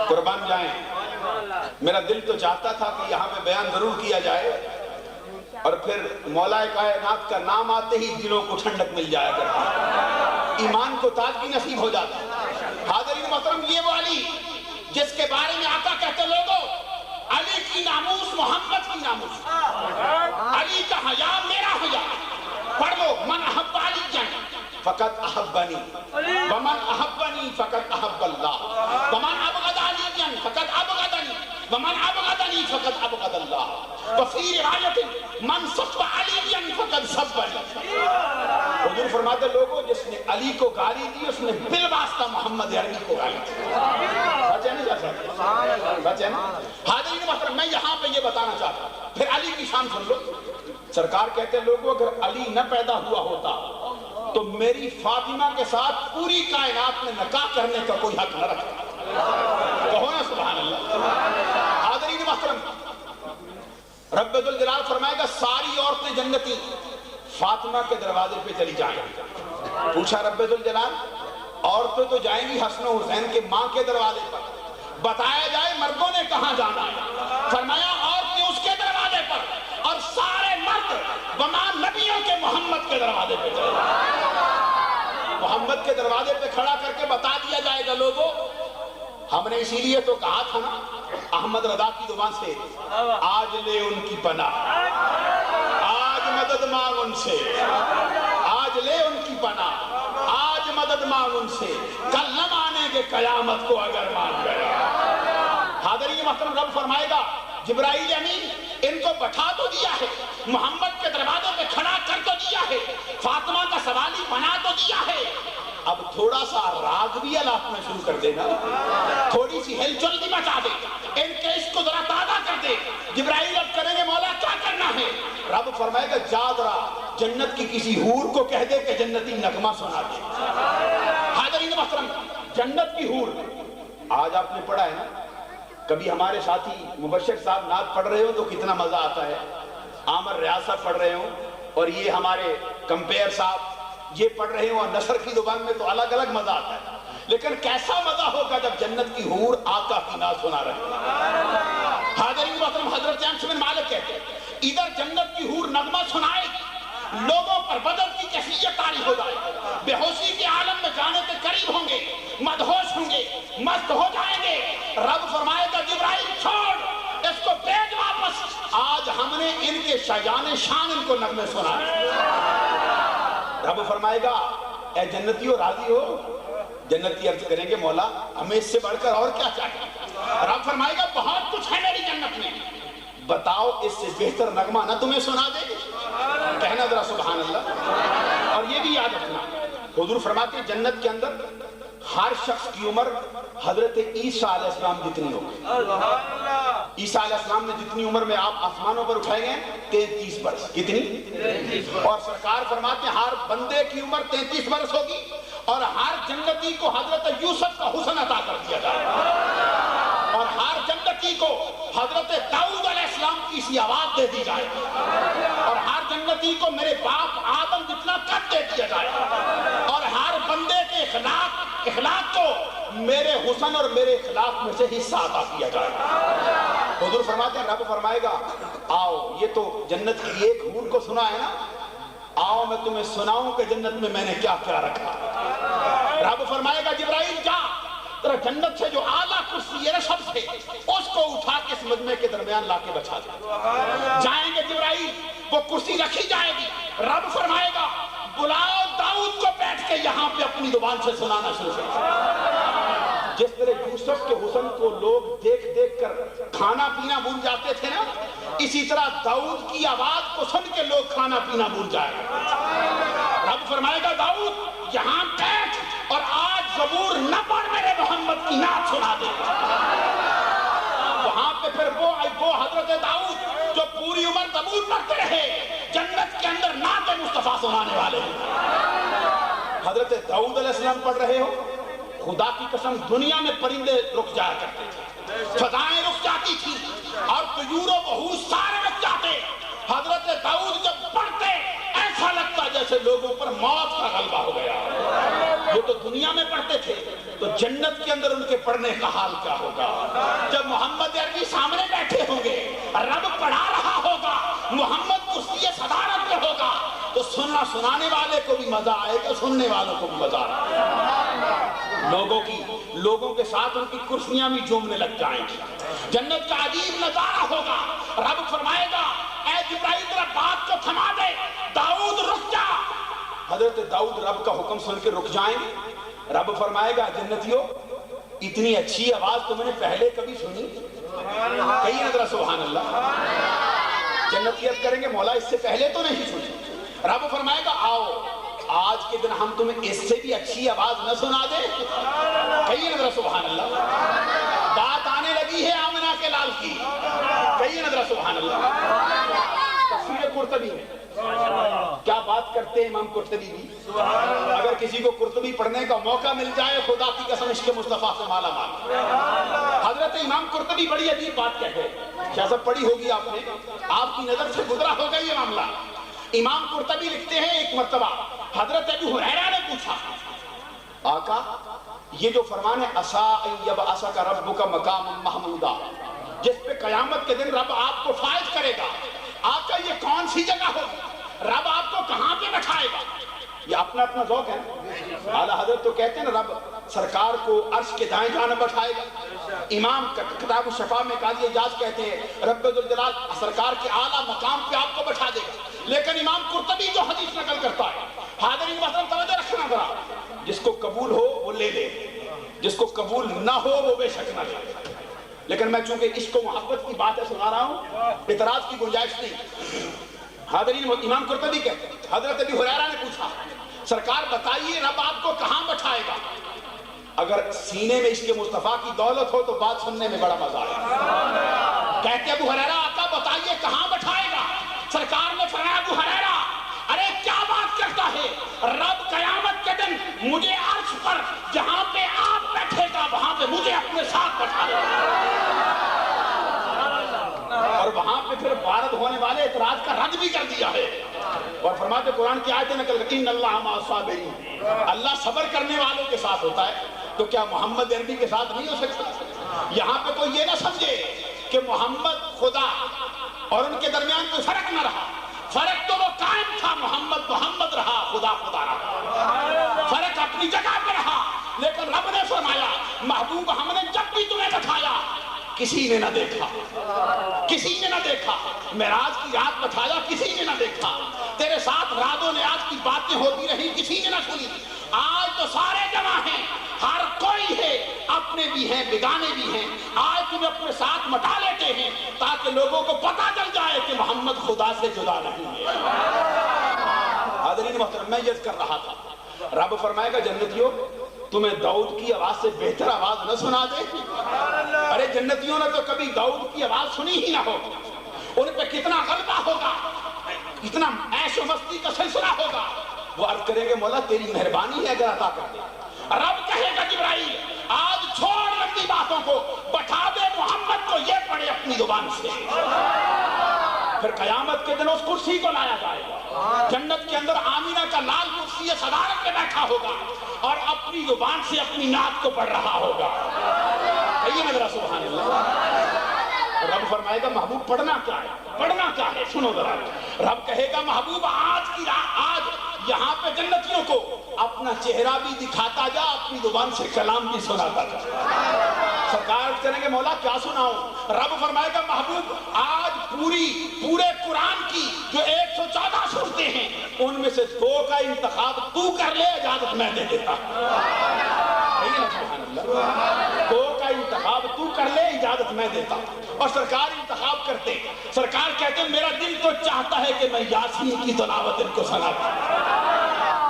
قربان جائیں، میرا دل تو چاہتا تھا کہ یہاں پہ بیان ضرور کیا جائے اور پھر مولا کائنات کا نام آتے ہی دلوں کو ٹھنڈک مل جایا کرتا، ایمان کو تازگی نصیب ہو جاتا. حاضرین محترم، یہ وہ علی جس کے بارے میں آقا کہتے لوگوں علی کی ناموس محمد کی ناموس، علی کا حیا میرا حیا. پڑھ لو من احب علی فقط احبنی ومن احبنی فقط احب اللہ ومن ابغض علی فقط ابغضنی ومن ابغضنی فقط ابغض اللہ وفی روایت من سب علی فقط سبنی. حضور فرماتے لوگوں جس نے علی کو گالی دی اس نے بالواسطہ محمد عربی کو گالی دی. سچ ہے نا، سچ ہے نا. حاضرین محترم، میں یہاں پہ یہ بتانا چاہتا ہوں، پھر علی کی شان سن لو. سرکار کہتے لوگوں اگر علی نہ پیدا ہوا ہوتا تو میری فاطمہ کے ساتھ پوری کائنات میں نکاح کرنے کا کوئی حق نہ رکھتا. کہو نا سبحان اللہ. حاضرین محترم، رب ذوالجلال فرمائے گا ساری عورتیں جنتی فاطمہ کے دروازے پہ چلی جائیں. پوچھا رب ذوالجلال عورتیں تو جائیں گی حسن و حسین کے ماں کے دروازے پر، بتایا جائے مردوں نے کہاں جانا ہے. فرمایا عورتیں اس کے دروازے پر اور سارے مرد وما نبیوں کے محمد کے دروازے پہ چلے جائیں. محمد کے دروازے پہ کھڑا کر کے بتا دیا جائے گا لوگوں ہم نے اسی لیے تو کہا تھا نا احمد رضا کی زبان سے آج لے ان کی پناہ، آج مدد مانگ ان سے، آج لے ان کی پناہ، آج مدد مانگ ان سے، کل نہ مانے گے قیامت کو اگر مان گیا. حاضرین محترم، رب فرمائے گا جبرائیل امین ان کو بٹھا تو دیا ہے، محمد کے دروازے پہ کھڑا کر تو دیا ہے، فاطمہ کا سوالی بنا تو دیا ہے. اب تھوڑا سا راگ بھی الاپنا شروع کر دینا، تھوڑی سی ہلچل بھی مچا دے، ان کے عشق کو ذرا تازہ کر دے. جبرائیل اب کریں گے مولا کیا کرنا ہے؟ رب فرمائے گا جا ذرا جنت کی کسی حور کو کہہ دے کہ جنتی نغمہ سنا دے. حاضرین محترم، جنت کی حور آج آپ نے پڑھا ہے نا, کبھی ہمارے ساتھی مبشر صاحب نعت پڑھ رہے ہو تو کتنا مزہ آتا ہے, عامر ریاض صاحب پڑھ رہے ہوں اور یہ ہمارے کمپیر صاحب یہ پڑھ رہے ہوں اور نثر کی زبان میں تو الگ الگ مزہ آتا ہے. لیکن کیسا مزہ ہوگا جب جنت کی حور آقا کی نعت سنا رہے ہیں. حاضرین محترم, حضرت انس بن مالک کہتے ہیں ادھر جنت کی حور نغمہ سنائے گی, لوگوں پر بدل کی کیفیت طاری ہو جائے, بے ہوشی کے عالم میں جانے کے قریب ہوں گے, مدہوش ہوں گے, مست ہو جائیں گے. رب فرمائے گا جبرائیل چھوڑ اس کو بھیج واپس, آج ہم نے ان کے شایان شان ان کو نغمے سنائے. رب فرمائے گا اے جنتیوں راضی ہو؟ جنتی عرض کریں گے مولا ہمیں اس سے بڑھ کر اور کیا چاہیے. رب فرمائے گا بہت کچھ ہے میری جنت میں, بتاؤ اس سے بہتر نغمہ نہ تمہیں سنا دے. کہنا ذرا سبحان اللہ. اور یہ بھی یاد رکھنا, حضور فرماتے ہیں جنت کے اندر ہر شخص کی عمر حضرت عیسیٰ علیہ السلام جتنی ہوگی. عیسیٰ علیہ السلام نے جتنی عمر میں آپ آسمانوں پر اٹھائے گئے 33 برس. کتنی؟ اور سرکار فرماتے ہیں ہر بندے کی عمر 33 برس ہوگی اور ہر جنتی کو حضرت یوسف کا حسن عطا کر دیا جائے گا اور ہر جنتی کو حضرت داؤد علیہ السلام کی سی آواز دے دی جائے اور ہر جنتی کو میرے باپ آدم جتنا قد دے دیا جائے اور ہر بندے کے اخلاق کو میرے حسن اور میرے اخلاق میں سے حصہ عطا کیا جائے. حضور فرماتے ہیں رب فرمائے گا آؤ, یہ تو جنت کی ایک حور کو سنا ہے نا, آؤ میں تمہیں سناؤں کہ جنت میں نے کیا کیا رکھا. رب فرمائے گا جبرائیل جا ذرا جنت سے جو اعلیٰ کرسی ہے نا سب سے, اس کو اٹھا کے اس مجمع کے درمیان لا کے بچھا دے. جائیں گے جبرائیل, وہ کرسی رکھی جائے گی. رب فرمائے گا بلاؤ داؤد کو بیٹھ کے یہاں پہ اپنی زبان سے سنانا شروع کر. جس طرح یوسف کے حسن کو لوگ دیکھ دیکھ کر کھانا پینا بھول جاتے تھے نا, اسی طرح داؤد کی آواز کو سن کے لوگ کھانا پینا بھول جائیں. رب فرمائے گا داؤد یہاں بیٹھ اور آج زبور نہ پڑھ میرے محمد کی نعت سنا دے. وہاں پہ پھر وہ حضرت داؤد جو پوری عمر زبور پڑھتے رہے, جنت کے اندر نعت مصطفیٰ سنانے والے ہیں. حضرت داؤد علیہ السلام پڑھ رہے ہو, خدا کی قسم دنیا میں پرندے رک جایا کرتے تھے, فضائیں رک جاتی تھی اور طیور و وحوش سارے رک جاتے. حضرت داؤد جب پڑھتے ایسا لگتا جیسے لوگوں پر موت کا غلبہ ہو گیا. وہ تو دنیا میں پڑھتے تھے, تو جنت کے اندر ان کے پڑھنے کا حال کیا ہوگا جب محمد عربی سامنے بیٹھے ہوں گے, رب پڑھا رہا ہوگا, محمد کرسی صدارت میں ہوگا, تو سنانے والے کو بھی مزہ آئے گا, سننے والوں کو بھی مزہ آئے گا. لوگوں کے ساتھ ان کی کرسیاں بھی جھومنے لگ جائیں گی. جنت کا عجیب نظارہ ہوگا. رب فرمائے گا اے جبرائیل ذرا بات کو تھما دے, داؤد رک جا. حضرت داؤد رب کا حکم سن کے رک جائیں گے. رب فرمائے گا جنتیوں اتنی اچھی آواز تو میں نے پہلے کبھی سنی, کہیں نہ ذرا سبحان اللہ. جنتیت کریں گے مولا اس سے پہلے تو نہیں سنی. رب فرمائے گا آؤ آج کے دن ہم تمہیں اس سے بھی اچھی آواز نہ سنا دے. کہیں نہ ذرا سبحان اللہ. بات آنے لگی ہے آمنہ کے لال کی, کہیں نہ ذرا سبحان اللہ. تفسیر قرطبی ہے, کیا بات کرتے ہیں امام قرطبی بھی. اگر کسی کو قرطبی پڑھنے کا موقع مل جائے خدا کی قسم عشق مصطفیٰ سے مالا مال. حضرت امام قرطبی بڑی عجیب بات کہتے ہیں, کیا سب پڑھی ہوگی آپ نے, آپ کی نظر سے گزرا ہوگا یہ معاملہ. امام قرطبی لکھتے ہیں ایک مرتبہ حضرت ابو ہریرہ نے پوچھا آقا یہ جو فرمان ہے عسیٰ ان یبعثک ربک مقاما محمودا, جس پہ قیامت کے دن رب آپ کو فائز کرے گا, آقا یہ کون سی جگہ ہوگی, رب آپ کو کہاں پہ بٹھائے گا. یہ اپنا اپنا ذوق ہے. اعلیٰ حضرت تو کہتے ہیں نا رب سرکار کو عرش کے دائیں جانب بٹھائے گا. امام کتاب الشفا میں قاضی اعجاز کہتے ہیں رب ذوالجلال سرکار کے اعلیٰ مقام پہ آپ کو بٹھا دے گا. لیکن امام قرطبی جو حدیث نقل کرتا ہے, حاضرین محترم توجہ رکھنا ذرا, جس کو قبول ہو وہ لے لے, جس کو قبول نہ ہو وہ بے شک نہ لے. لیکن میں چونکہ عشق و محبت کی باتیں سنا رہا ہوں, اعتراض کی گنجائش نہیں. حاضرین امام قرطبی کہتے ہیں حضرت ابی ہریرہ نے پوچھا سرکار بتائیے رب آپ کو کہاں بٹھائے گا. اگر سینے میں عشق مصطفیٰ کی دولت ہو تو بات سننے میں بڑا مزہ آئے. کہتے ابو ہریرہ آقا بتائیے کہاں بٹھائے گا. سرکار نے فرمایا ابو ہریرہ ارے کیا بات کرتا ہے رب قیامت کے دن مجھے عرش پر جہاں پہ آپ بیٹھے گا وہاں پہ مجھے اپنے ساتھ بٹھا لے اور وہاں پہ پھر وارد ہونے والے اعتراض کا رد بھی کر دیا ہے اور فرماتے قرآن کی آیتیں نقل کرتی ان اللہ مع الصابرین اللہ صبر کرنے والوں کے ساتھ ہوتا ہے تو کیا محمد عربی کے ساتھ نہیں ہو سکتا یہاں پہ کوئی یہ نہ سمجھے کہ محمد خدا اور ان کے درمیان کوئی فرق نہ رہا فرق تو وہ قائم تھا محمد محمد رہا خدا خدا رہا فرق اپنی جگہ پہ رہا لیکن رب نے فرمایا محبوب ہم نے جب بھی تمہیں بٹھایا کسی نے نہ دیکھا کسی نے نہ دیکھا معراج کی رات بٹھایا کسی نے نہ دیکھا تیرے ساتھ رات و نیاز کی باتیں ہوتی رہی کسی نے نہ سنی آج تو سارے جمع ہیں ہر کوئی ہے اپنے بھی ہیں بیگانے بھی ہیں آج تمہیں اپنے ساتھ مٹا لیتے ہیں تاکہ لوگوں کو پتہ چل جائے کہ محمد خدا سے جدا نہیں ہے حاضرین محترم میں یہ کر رہا تھا رب فرمائے گا جنتیوں تمہیں داؤد کی آواز سے بہتر آواز نہ سنا دے ارے جنتیوں نے تو کبھی داؤد کی آواز سنی ہی نہ ہو ان پہ کتنا غلبہ ہوگا کتنا عیش و مستی کا سلسلہ ہوگا وہ عرض کریں گے مولا تیری مہربانی ہے اگر عطا کر دے رب کہے گا جبرائیل آج چھوڑ لمبی باتوں کو بٹھا دے محمد کو یہ پڑھے اپنی زبان سے پھر قیامت کے دن اس کرسی کو لایا جائے گا جنت کے اندر آمینہ کا لال کرسی صدارت پہ بیٹھا ہوگا اور اپنی زبان سے اپنی نعت کو پڑھ رہا ہوگا کہیے نا ذرا سبحان اللہ رب فرمائے گا محبوب پڑھنا کیا ہے سنو ذرا رب کہے گا محبوب آج یہاں پہ جنتیوں کو اپنا چہرہ بھی دکھاتا جا اپنی زبان سے کلام بھی سناتا جا سرکار کریں گے مولا کیا سناؤں رب فرمائے گا محبوب آج پورے قرآن کی جو 114 سورتیں ہیں ان میں سے 2 کا انتخاب تو کر لے اجازت میں دے دیتا 2 کا انتخاب تو کر لے اجازت میں دیتا اور سرکار انتخاب کرتے سرکار کہتے ہیں میرا دل تو چاہتا ہے کہ میں یاسین کی تلاوت ان کو سناتا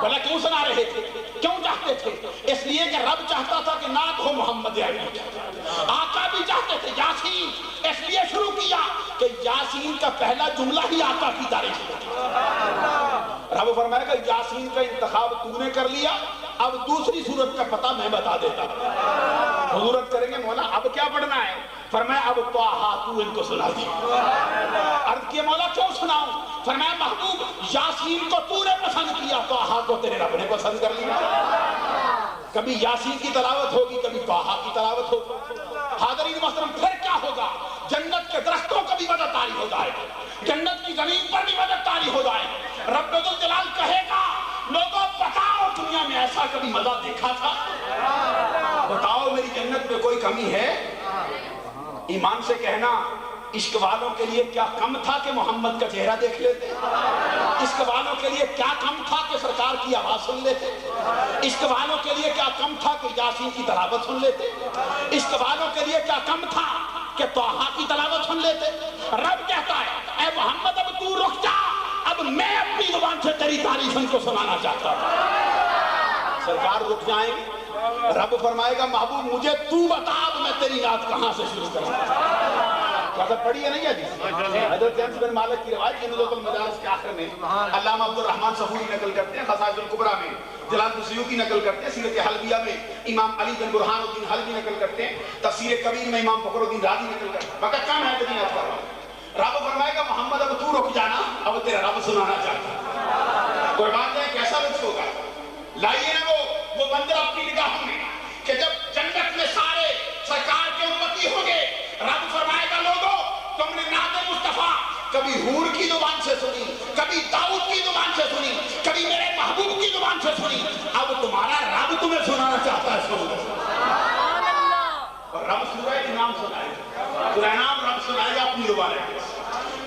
بولا کیوں سنا رہے تھے کیوں چاہتے تھے اس لیے کہ رب چاہتا تھا کہ نعت ہو محمد عربی آقا بھی چاہتے تھے یاسین اس لیے شروع کیا کہ یاسین کا پہلا جملہ ہی آقا کی تعریف ہے رب فرمائے گا یاسین کا انتخاب تو نے کر لیا اب دوسری صورت کا پتہ میں بتا دیتا حضورت کریں گے مولا اب کیا پڑھنا ہے فرمایا اب طٰہٰ تو ان کو سنا دی عرض کیا مولا کیوں سناؤں فرمایا محبوب یاسین کو تو نے پسند کیا طٰہٰ کو تیرے رب نے پسند کر لیا کبھی یاسین کی تلاوت ہوگی کبھی طٰہٰ کی تلاوت ہوگی حاضرین محترم پھر کیا ہوگا جنت کے درختوں کا بھی مدد طاری ہو جائے جنت کی زمین پر بھی مدد طاری ہو جائے رب الجلال کہے گا لوگوں بتاؤ دنیا میں ایسا کبھی مزہ دیکھا تھا بتاؤ میری جنت میں کوئی کمی ہے ایمان سے کہنا عشق والوں کے لیے کیا کم تھا کہ محمد کا چہرہ دیکھ لیتے عشق والوں کے لیے کیا کم تھا کہ سرکار کی آواز سن لیتے عشق والوں کے لیے کیا کم تھا کہ یاسین کی تلاوت سن لیتے عشق والوں کے لیے کیا کم تھا کہ طٰہٰ کی تلاوت سن لیتے رب کہتا ہے اے محمد اب تو رک جا اب میں اپنی زبان سے تیری تعریف ان کو سنانا چاہتا ہوں سرکار رک جائیں رب فرمائے گا محبوب مجھے تو بتا اب میں تیری نعت کہاں سے شروع کروں حضرت پڑھی ہے نہیں حدیث حضرت انس بن مالک کی روایت کی نزول المدارس کے آخر میں علامہ عبد الرحمن صفوری نقل کرتے ہیں خصائص الکبریٰ میں جلال السیوطی نقل کرتے ہیں سیرت حلبیہ میں امام علی بن برہان الدین حلبی نقل کرتے ہیں تفسیر کبیر میں امام فخر الدین رازی نقل کرتے ہیں وقت کام ہے تدین کر رہا ہوں رب فرمائے گا محمد اب تو رک جانا اب تیرا رب سنانا چاہتا قربان جائے کیسا لطف ہوگا لائیے نا وہ منظر اپنی نگاہوں میں کہ جب جنت میں سارے سرکار کے امتی ہوں گے رب فرمائے گا لوگوں تم نے نعت مصطفیٰ کبھی حور کی زبان سے سنی کبھی داؤد کی زبان سے سنی کبھی میرے محبوب کی زبان سے سنی اب تمہارا رب تمہیں سنانا چاہتا ہے سنو اور رب سورہ انعام سنائے گا سورہ انعام رب سنائے گا اپنی زبان ہے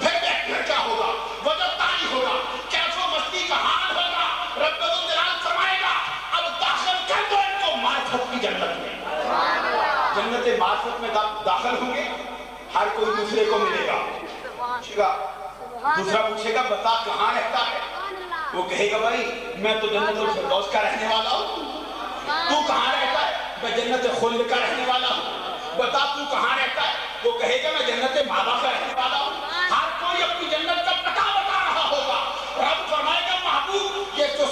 پھر کیا ہوگا وہ جو تاری ہوگا کیف و مستی کا حال ہوگا رب الجلال فرمائے گا اب داخل کر دو ان کو معرفت کی جنت میں جنت معرفت میں داخل ہوں گے ہر کوئی دوسرے کو ملے گا دوسرا پوچھے گا بتا کہاں رہتا ہے وہ کہے گا بھائی میں تو جنت الفردوس کا رہنے والا ہوں تو کہاں رہتا ہے میں جنت خلد کا رہنے والا ہوں بتا تو کہاں رہتا ہے وہ کہے گا میں جنت مالا کا رہنے والا ہوں ہر کوئی اپنی جنت کا پتہ بتا رہا ہوگا رب فرمائے گا محبوب یہ تو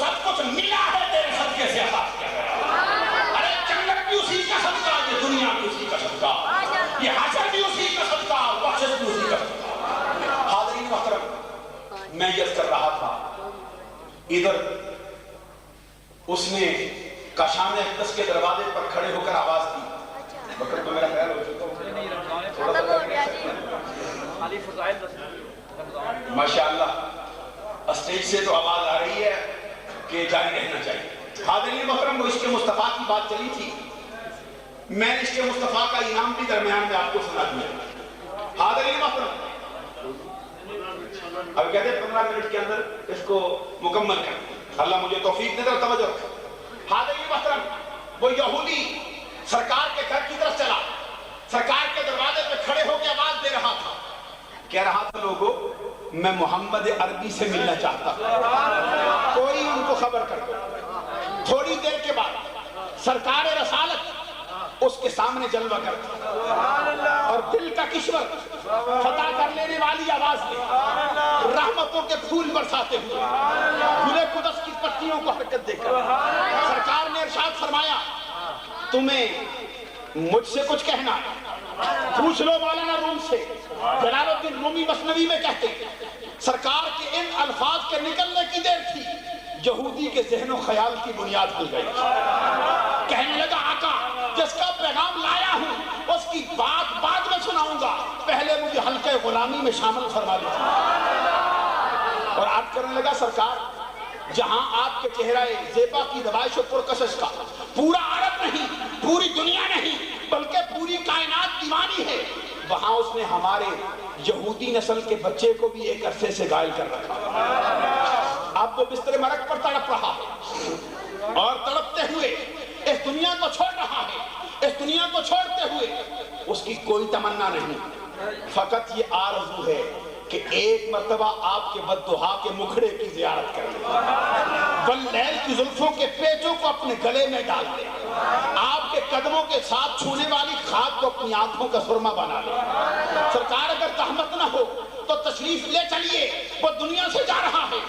ادھر اس نے کاشان اقدس کے دروازے پر کھڑے ہو کر آواز دی. وقت تو میرا خیال ہو چکا ماشاءاللہ اسٹیج سے تو آواز آ رہی ہے کہ جاری رہنا چاہیے. حاضرین محترم، وہ عشق مصطفیٰ کی بات چلی تھی، میں نے عشق مصطفیٰ کا انعام بھی درمیان میں آپ کو سنا دیا. حاضرین محترم، اب کہتے ہیں 15 منٹ کے اندر اس کو مکمل کر. اللہ مجھے توفیق دے اور توجہ رکھے. حاضرین محترم، وہ یہودی سرکار کے گھر کی طرف چلا، سرکار کے دروازے پہ کھڑے ہو کے آواز دے رہا تھا، کہہ رہا تھا لوگوں میں محمد عربی سے ملنا چاہتا ہوں، کوئی ان کو خبر کر دو. تھوڑی دیر کے بعد سرکار رسالت اس کے سامنے جلوہ کرتا اور دل کا کشور فتح کر لینے والی آواز میں رحمتوں کے پھول برساتے ہوئے گلے قدس کی پتیوں کو حرکت دے کر سرکار نے ارشاد فرمایا تمہیں مجھ سے کچھ کہنا پوچھ لو مولانا روم سے. جلال الدین رومی مثنوی میں کہتے سرکار کے ان الفاظ کے نکلنے کی دیر تھی یہودی کے ذہن و خیال کی بنیاد کھل گئی. کہنے لگا آقا جس کا پیغام لایا ہوں اس کی بات بعد میں سناؤں گا، پہلے مجھے حلقہ غلامی میں شامل فرما لیجیے. اور آپ کرنے لگا سرکار جہاں آپ کے چہرہ زیبا کی دبائش و پرکشش کا پورا عرب نہیں، پوری دنیا نہیں بلکہ پوری کائنات دیوانی ہے، وہاں اس نے ہمارے یہودی نسل کے بچے کو بھی ایک عرصے سے غائل کر رکھا. اب وہ بستر مرگ پر تڑپ رہا ہے اور تڑپتے ہوئے اس دنیا کو چھوڑ رہا ہے. اس دنیا کو چھوڑتے ہوئے اس کی کوئی تمنا نہیں، فقط یہ آرزو ہے کہ ایک مرتبہ آپ کے بددعا کے مکھڑے کی زیارت کر لیں، واللیل کی زلفوں کے پیچوں کو اپنے گلے میں ڈال لیں، آپ کے قدموں کے ساتھ چھونے والی خاک کو اپنی آنکھوں کا سرما بنا لیں. سرکار اگر زحمت نہ ہو تو تشریف لے چلیے، وہ دنیا سے جا رہا ہے.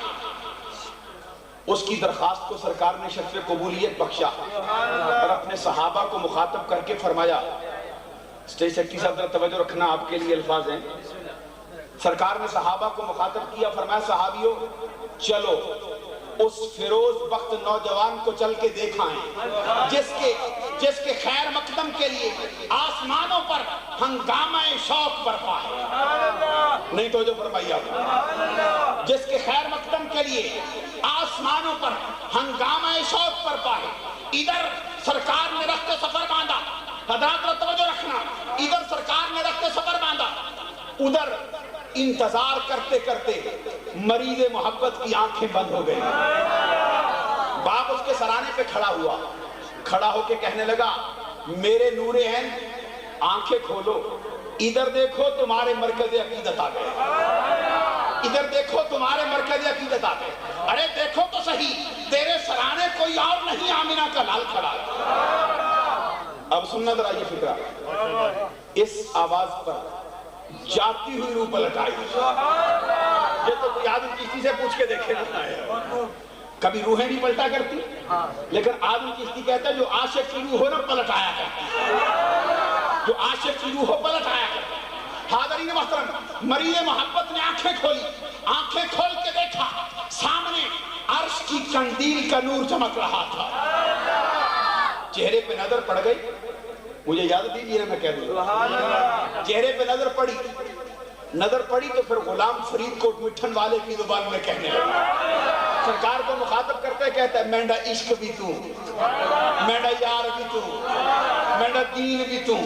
اس کی درخواست کو سرکار نے شرف قبولیت بخشا اور اپنے صحابہ کو مخاطب کر کے فرمایا. اسٹیج سیکٹری صاحب ذرا توجہ رکھنا، آپ کے لیے الفاظ ہیں. سرکار نے صحابہ کو مخاطب کیا، فرمایا صحابیوں چلو اس فیروز بخت نوجوان کو چل کے دیکھائیں جس کے خیر مقدم کے لیے آسمانوں پر ہنگامہ شوق برپا ہے. نہیں تو جو فرمائیے آپ، جس کے خیر مقدم کے لیے آسمانوں پر ہنگامہ شوق برپا ہے. ادھر سرکار نے رخت سفر باندھا، حضرات توجہ رکھنا، ادھر سرکار نے رخت سفر باندھا، ادھر انتظار کرتے کرتے مریض محبت کی آنکھیں بند ہو گئی. باپ اس کے سرانے پہ کھڑا ہو کے کہنے لگا میرے نور عین آنکھیں کھولو، ادھر دیکھو تمہارے مرکز عقیدت آ گئے، ادھر دیکھو تمہارے مرکز عقیدت آ گئے. ارے دیکھو تو صحیح، تیرے سرانے کوئی اور نہیں آمینہ کا لال کھڑا ہے. اب سننا ذرا یہ فکرہ، اس آواز پر جاتی ہوئی روح پلٹائی. یہ تو کوئی آدم چشتی سے پوچھ کے دیکھے نہ ہے، کبھی روحیں نہیں پلٹا کرتی، لیکن آدم چشتی کہتا ہے جو عاشق کی روح ہو نا پلٹایا کرتا، جو عاشق کی روح ہو پلٹایا کرتا. حاضرین محترم، مریض محبت نے آنکھیں کھولی، آنکھیں کھول کے دیکھا سامنے عرش کی قندیل کا نور چمک رہا تھا. چہرے پہ نظر پڑ گئی، مجھے یاد دیجیے نا میں کہہ دوں، چہرے پہ نظر پڑی تو پھر غلام فرید کوٹ مٹھن والے کی زبان میں کہنے لگا. سرکار کو مخاطب کرتے کہتا ہے مینڈا عشق بھی تو، مینڈا یار بھی تو، مینڈا دین بھی تو.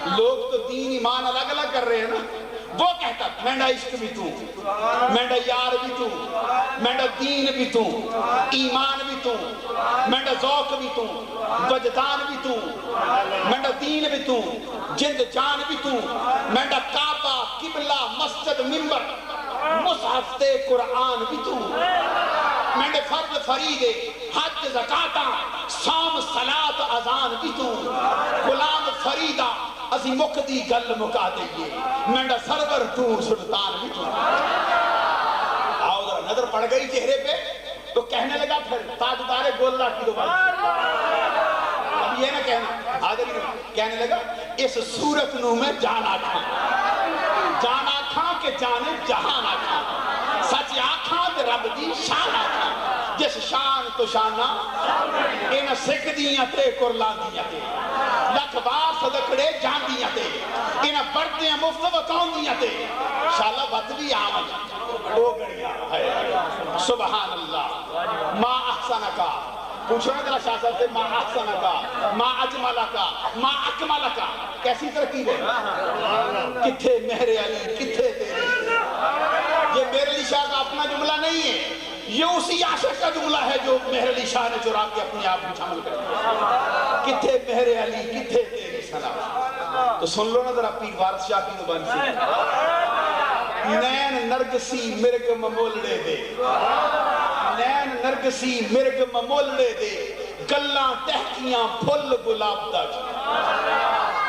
لوگ تو دین ایمان الگ الگ کر رہے ہیں نا، وہ کہتا مینڈا عشق بھی تو، مینڈا یار بھی تو، مینڈا دین بھی تو، ایمان بھی تو، مینڈا ذوق بھی تو، وجدان بھی تو، مینڈا دین بھی تو، جند جان بھی تو، مینڈا کعبہ قبلہ مسجد منبر مصحف تے قرآن بھی تو، مینڈے فرض فریدے حج زکاتاں سام صلاۃ اذان بھی تو. غلام فریدہ اسی مقدی گل مکا دئیے، مینڈا سرور تو سلطان بھی تو. آؤ ذرا نظر پڑ گئی چہرے پہ تو کہنے لگا پھر تاجدار گولڑا کی دوبارہ. اب یہ نہ کہنا حاضرین، کہنے لگا اس صورت نو میں جانا کھاں کہ جانے جہاں نہ کھاں، سچ آکھاں تے رب دی شان آکھاں. تو شانہ ان سکھ دیاں تے قرلان دیاں تے لکھ بار صدقڑے جان دیاں تے ان بڑھتے ہیں مفت وکاؤں دیاں تے شاءاللہ بد بھی آمد او گڑیاں ہے سبحان اللہ ما احسنکا پوچھو نا ذرا شاہ صاحب سے ما احسنکا ما اجملکا ما اکملکا کیسی ترکیب ہے کتھے مہر علی کتھے تیری یہ مہر علی شاہ کا اپنا جملہ نہیں ہے یہ اسی عاشق کا جملہ ہے جو مہر علی شاہ نے چرا کے اپنے آپ میں شامل کر دیا کتھے مہر علی کتھے تیری سنا تو سن لو نا ذرا پیر وارث شاہ کی زبان سے نین نرگسی مرگ ممولڑے دے نین نرگسی مرگ ممولڑے دے گلاں ٹہکیاں پھل گلاب دا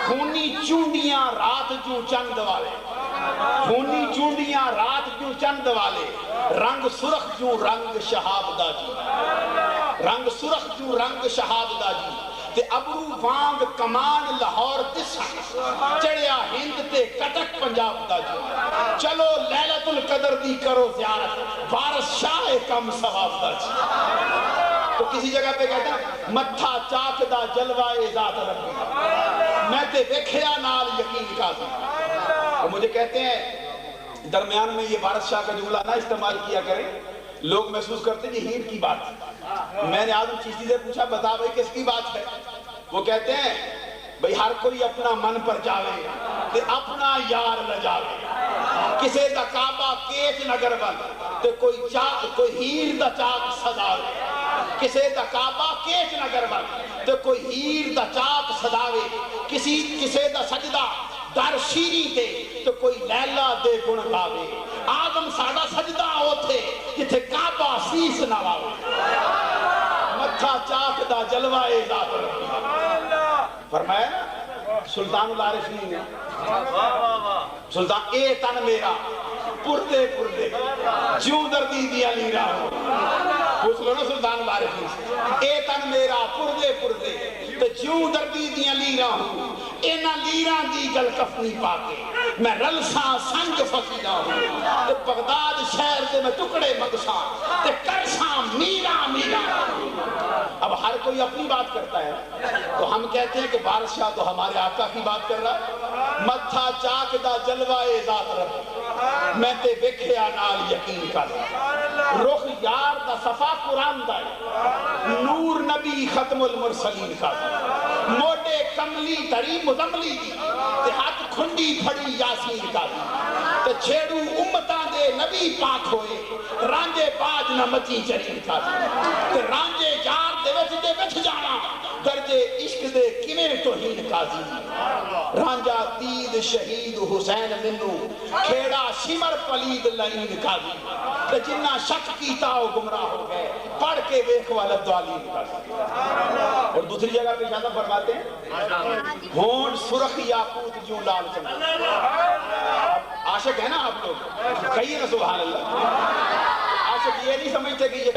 خونی چونڈیاں رات جو چند والے خونی چونڈیاں رات جو چند والے رنگ سرخ جو رنگ شہاب دا جی رنگ سرخ جو رنگ شہاب دا جی تے ابرو وانگ کمان لاہور دسا چڑیا ہند تے کٹک پنجاب دا جی چلو لیلۃ القدر دی کرو زیارت وارث شاہ کم ثواب دا جی تو کسی جگہ پہ کہتا ہے متھا چاک دا جلوہ ذات ربی میں تے دیکھیا نال یقین کا اور مجھے کہتے ہیں درمیان میں یہ وارث شاہ کا جملہ نہ استعمال کیا کریں لوگ محسوس کرتے ہیں یہ ہیر کی بات ہے میں نے آدم چیزی سے پوچھا بتا بھائی کس کی بات ہے وہ کہتے ہیں بھئی ہر کوئی اپنا من پر جاوے تے اپنا یار نہ جاوے کسے دا کعبہ کیچ نگر بند تے کوئی ہیر دا چاک صداوے کسے دا کعبہ کیچ نگر بند تے کوئی ہیر دا چاک صداوے کسے دا سجدہ در شیری تے تو کوئی لیلہ دے گن گاوے آدم ساڑا سجدہ ہوتے جتھے کعبہ سیس نواوے متھا چاک دا جلوائے ذات ربی فرمایا نا سلطان العارفین نے سلطان اے تن میرا پردے پردے جیوں دردی دیا لیرا ہو پوچھ لو نا سلطان العارفین سے اے تن میرا پردے پردے تو جیوں دردی دیا لیرا ہوں اینا لیران دی گل کفنی پاکے میں رلساں سنگ فقیدہ ہوں تے بغداد شہر دے میں ٹکڑے مگساں تے کرساں میرا میرا اب ہر کوئی اپنی بات کرتا ہے تو ہم کہتے ہیں کہ وارث شاہ تو ہمارے آقا کی بات کر رہا ہے متھا چاک دا جلوائے ذات رب میں تے ویکھیا نال یقین کر رخ یار دا صفا قرآن دا نور نبی ختم المرسلین کا موٹے کملی تری مزملی دی تے ہاتھ کھنڈی پھڑی یاسین کا تے چھیڑو امتاں دے نبی پاک ہوئے رانجے باج نہ مچی چرین کا تے رانجے یار دے وچ جانا درجے عشق دے کمیں توہین قاضی رانجا تید شہید حسین منو کھیڑا شمر پلید لعین قاضی تے جنہ شک کیتا ہو گمراہ ہو گئے پڑھ کے ویکھ والا دعالین قاضی اور دوسری جگہ پہ شاہ فرماتے ہیں ہون سرخ یاقوت جو لال چمک عاشق ہے نا آپ لوگ کہیے نا سبحان اللہ عاشق یہ نہیں سمجھتے کہ یہ